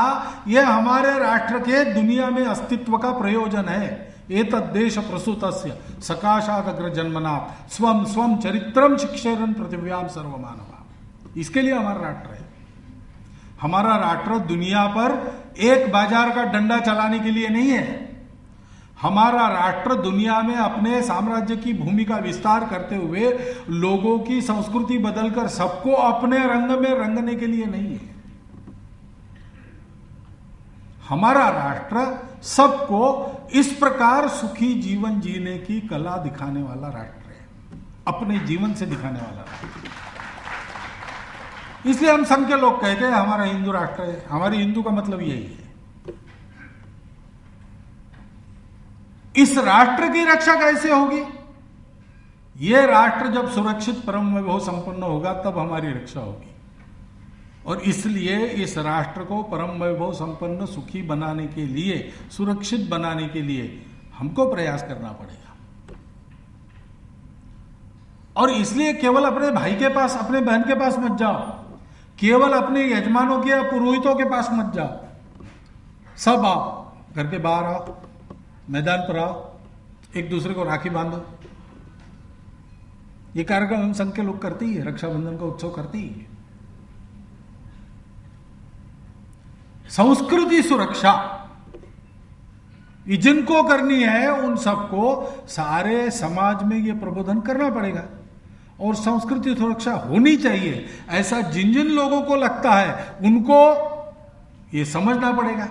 यह हमारे राष्ट्र के दुनिया में अस्तित्व का प्रयोजन है। एतद् देश प्रसूतस्य सकाशात् अग्र जन्मनात् स्वम स्वम चरित्रम शिक्षेरन पृथिव्याम सर्वमानवा। इसके लिए हमारा राष्ट्र है। हमारा राष्ट्र दुनिया पर एक बाजार का डंडा चलाने के लिए नहीं है। हमारा राष्ट्र दुनिया में अपने साम्राज्य की भूमि का विस्तार करते हुए लोगों की संस्कृति बदलकर सबको अपने रंग में रंगने के लिए नहीं है। हमारा राष्ट्र सबको इस प्रकार सुखी जीवन जीने की कला दिखाने वाला राष्ट्र है, अपने जीवन से दिखाने वाला राष्ट्र। इसलिए हम संघ के लोग कहते हैं हमारा हिंदू राष्ट्र है। हमारी हिंदू का मतलब यही है। इस राष्ट्र की रक्षा कैसे होगी? यह राष्ट्र जब सुरक्षित परम वैभव संपन्न होगा तब हमारी रक्षा होगी। और इसलिए इस राष्ट्र को परम वैभव संपन्न सुखी बनाने के लिए, सुरक्षित बनाने के लिए हमको प्रयास करना पड़ेगा। और इसलिए केवल अपने भाई के पास, अपने बहन के पास मत जाओ, केवल अपने यजमानों के या पुरोहितों के पास मत जाओ। सब आओ, घर के बाहर आओ, मैदान पर आओ, एक दूसरे को राखी बांधो। ये कार्यक्रम हम संघ के लोग करते ही है, रक्षाबंधन का उत्सव करते ही है। संस्कृति सुरक्षा ये जिनको करनी है उन सबको सारे समाज में ये प्रबोधन करना पड़ेगा। और संस्कृति सुरक्षा होनी चाहिए ऐसा जिन जिन लोगों को लगता है उनको ये समझना पड़ेगा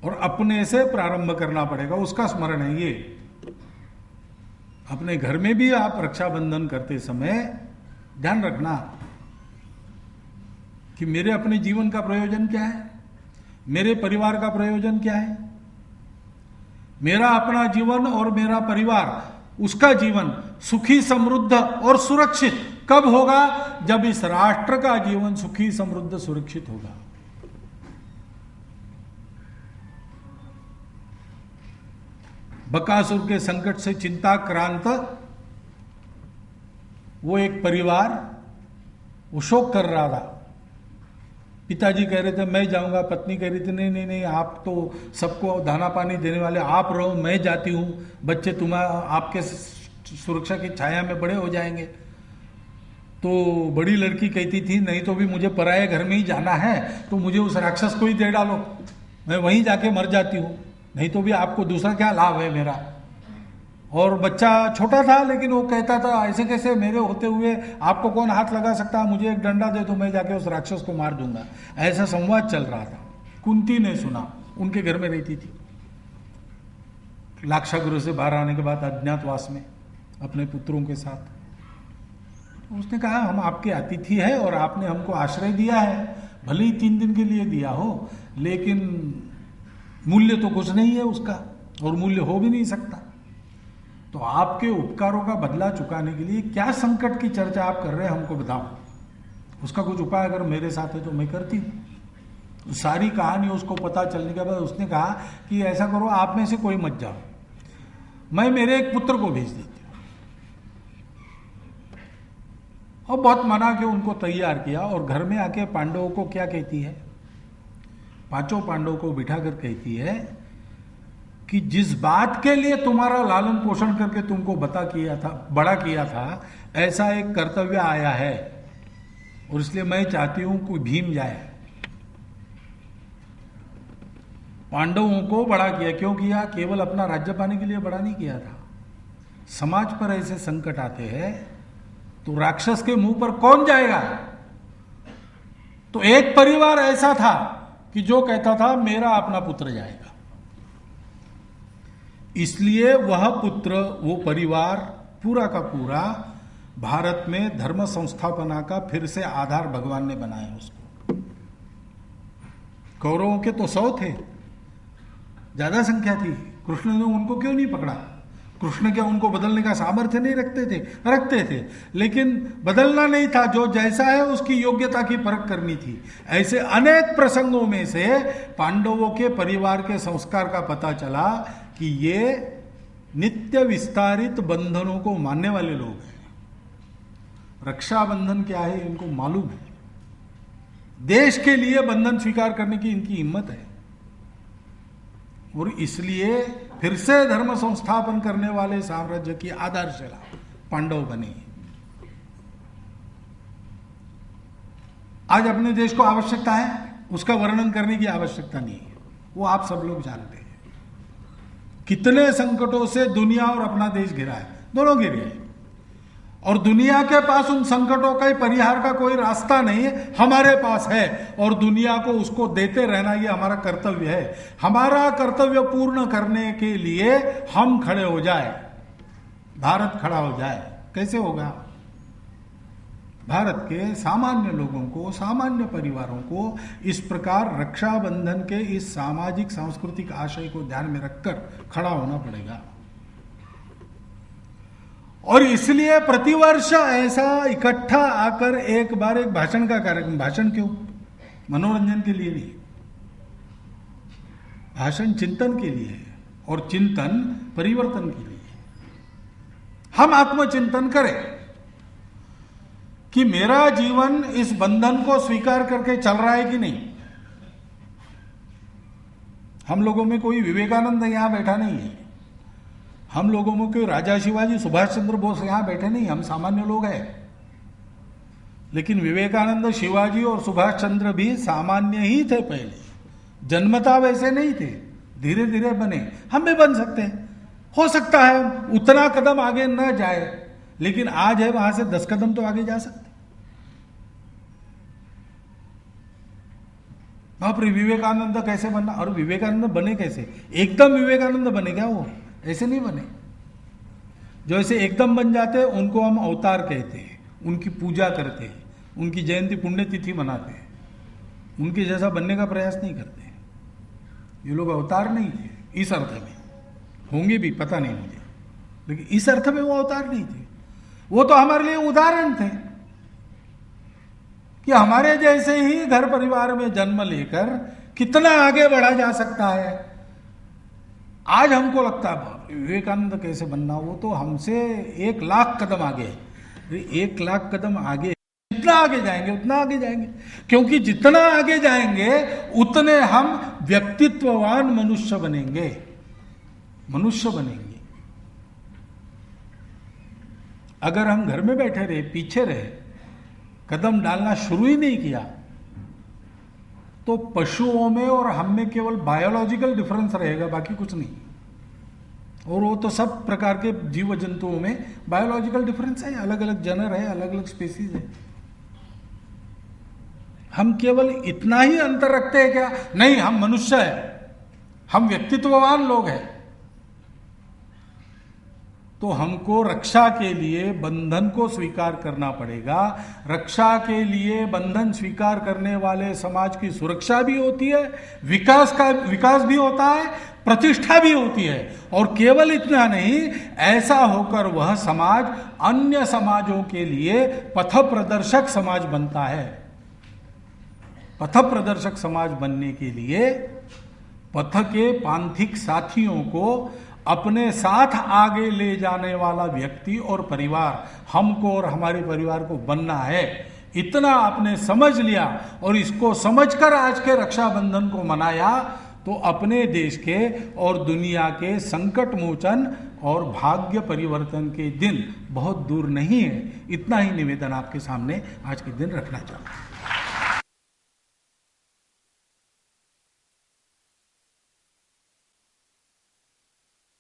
और अपने से प्रारंभ करना पड़ेगा। उसका स्मरण है ये। अपने घर में भी आप रक्षाबंधन करते समय ध्यान रखना कि मेरे अपने जीवन का प्रयोजन क्या है, मेरे परिवार का प्रयोजन क्या है। मेरा अपना जीवन और मेरा परिवार, उसका जीवन सुखी समृद्ध और सुरक्षित कब होगा? जब इस राष्ट्र का जीवन सुखी समृद्ध सुरक्षित होगा। बकासुर के संकट से चिंताक्रांत वो एक परिवार वो शोक कर रहा था। पिताजी कह रहे थे मैं जाऊंगा, पत्नी कह रही थी नहीं नहीं नहीं, आप तो सबको दाना पानी देने वाले आप रहो, मैं जाती हूं, बच्चे आपके सुरक्षा की छाया में बड़े हो जाएंगे। तो बड़ी लड़की कहती थी नहीं तो भी मुझे पराये घर में ही जाना है, तो मुझे उस राक्षस को ही दे डालो, मैं वहीं जाके मर जाती हूं, नहीं तो भी आपको दूसरा क्या लाभ है मेरा। और बच्चा छोटा था लेकिन वो कहता था ऐसे कैसे, मेरे होते हुए आपको कौन हाथ लगा सकता है, मुझे एक डंडा दे तो मैं जाके उस राक्षस को मार दूंगा। ऐसा संवाद चल रहा था। कुंती ने सुना, उनके घर में रहती थी। लाक्षागृह से बाहर आने के बाद अज्ञातवास में अपने पुत्रों के साथ उसने कहा हम आपके अतिथि है और आपने हमको आश्रय दिया है, भले ही 3 दिन के लिए दिया हो, लेकिन मूल्य तो कुछ नहीं है उसका और मूल्य हो भी नहीं सकता। तो आपके उपकारों का बदला चुकाने के लिए क्या संकट की चर्चा आप कर रहे हैं हमको बताओ, उसका कुछ उपाय अगर मेरे साथ है तो मैं करती हूं। सारी कहानी उसको पता चलने के बाद उसने कहा कि ऐसा करो आप में से कोई मत जाओ, मैं मेरे एक पुत्र को भेज देती हूं। और बहुत मना के उनको तैयार किया और घर में आके पांडवों को क्या कहती है, 5 पांडवों को बिठाकर कहती है कि जिस बात के लिए तुम्हारा लालन पोषण करके तुमको बड़ा किया था, ऐसा एक कर्तव्य आया है और इसलिए मैं चाहती हूं कि भीम जाए। पांडवों को बड़ा किया, क्यों किया? केवल अपना राज्य पाने के लिए बड़ा नहीं किया था। समाज पर ऐसे संकट आते हैं तो राक्षस के मुंह पर कौन जाएगा? तो एक परिवार ऐसा था कि जो कहता था मेरा अपना पुत्र जाएगा, इसलिए वह पुत्र, वो परिवार पूरा का पूरा भारत में धर्म संस्थापना का फिर से आधार भगवान ने बनाया उसको। कौरवों के तो 100 थे, ज्यादा संख्या थी, कृष्ण ने उनको क्यों नहीं पकड़ा? कृष्ण क्या उनको बदलने का सामर्थ्य नहीं रखते थे, लेकिन बदलना नहीं था, जो जैसा है उसकी योग्यता की परख करनी थी। ऐसे अनेक प्रसंगों में से पांडवों के परिवार के संस्कार का पता चला कि ये नित्य विस्तारित बंधनों को मानने वाले लोग हैं। रक्षाबंधन क्या है इनको मालूम है। देश के लिए बंधन स्वीकार करने की इनकी हिम्मत है। और इसलिए फिर से धर्म संस्थापन करने वाले साम्राज्य की आधारशिला पांडव बने। आज अपने देश को आवश्यकता है, उसका वर्णन करने की आवश्यकता नहीं है, वो आप सब लोग जानते हैं। कितने संकटों से दुनिया और अपना देश घिरा है, दोनों घिरे हैं, और दुनिया के पास उन संकटों का परिहार का कोई रास्ता नहीं है, हमारे पास है, और दुनिया को उसको देते रहना ये हमारा कर्तव्य है। हमारा कर्तव्य पूर्ण करने के लिए हम खड़े हो जाए, भारत खड़ा हो जाए। कैसे होगा? भारत के सामान्य लोगों को, सामान्य परिवारों को इस प्रकार रक्षाबंधन के इस सामाजिक सांस्कृतिक आशय को ध्यान में रखकर खड़ा होना पड़ेगा। और इसलिए प्रतिवर्ष ऐसा इकट्ठा आकर एक बार एक भाषण का कार्यक्रम, भाषण क्यों? मनोरंजन के लिए नहीं, भाषण चिंतन के लिए है, और चिंतन परिवर्तन के लिए। हम आत्मचिंतन करें कि मेरा जीवन इस बंधन को स्वीकार करके चल रहा है कि नहीं। हम लोगों में कोई विवेकानंद यहां बैठा नहीं है, हम लोगों में कोई राजा शिवाजी, सुभाष चंद्र बोस यहां बैठे नहीं, हम सामान्य लोग हैं। लेकिन विवेकानंद, शिवाजी और सुभाष चंद्र भी सामान्य ही थे पहले, जन्मता वैसे नहीं थे, धीरे धीरे बने। हम भी बन सकते हैं, हो सकता है उतना कदम आगे न जाए, लेकिन आज है वहां से 10 कदम तो आगे जा सकते। बाप रे, विवेकानंद कैसे बनना? और विवेकानंद बने कैसे? एकदम विवेकानंद बने क्या? वो ऐसे नहीं बने। जो ऐसे एकदम बन जाते हैं उनको हम अवतार कहते हैं, उनकी पूजा करते हैं, उनकी जयंती पुण्यतिथि मनाते हैं, उनके जैसा बनने का प्रयास नहीं करते। ये लोग अवतार नहीं थे इस अर्थ में, होंगे भी पता नहीं मुझे, लेकिन इस अर्थ में वो अवतार नहीं थे। वो तो हमारे लिए उदाहरण थे कि हमारे जैसे ही घर परिवार में जन्म लेकर कितना आगे बढ़ा जा सकता है। आज हमको लगता है विवेकानंद कैसे बनना, वो तो हमसे 1 लाख कदम आगे है। 1 लाख कदम आगे, जितना आगे जाएंगे उतना आगे जाएंगे, क्योंकि जितना आगे जाएंगे उतने हम व्यक्तित्ववान मनुष्य बनेंगे, मनुष्य बनेंगे। अगर हम घर में बैठे रहे, पीछे रहे, कदम डालना शुरू ही नहीं किया, तो पशुओं में और हम में केवल बायोलॉजिकल डिफरेंस रहेगा, बाकी कुछ नहीं। और वो तो सब प्रकार के जीव जंतुओं में बायोलॉजिकल डिफरेंस है, अलग अलग जनर है, अलग अलग स्पीसीज है। हम केवल इतना ही अंतर रखते हैं क्या? नहीं, हम मनुष्य है, हम व्यक्तित्ववान लोग हैं। तो हमको रक्षा के लिए बंधन को स्वीकार करना पड़ेगा। रक्षा के लिए बंधन स्वीकार करने वाले समाज की सुरक्षा भी होती है, विकास भी होता है, प्रतिष्ठा भी होती है। और केवल इतना नहीं, ऐसा होकर वह समाज अन्य समाजों के लिए पथ प्रदर्शक समाज बनता है। पथ प्रदर्शक समाज बनने के लिए पथ के पांथिक साथियों को अपने साथ आगे ले जाने वाला व्यक्ति और परिवार, हमको और हमारे परिवार को बनना है। इतना आपने समझ लिया और इसको समझकर आज के रक्षाबंधन को मनाया, तो अपने देश के और दुनिया के संकट मोचन और भाग्य परिवर्तन के दिन बहुत दूर नहीं है। इतना ही निवेदन आपके सामने आज के दिन रखना चाहूँगा।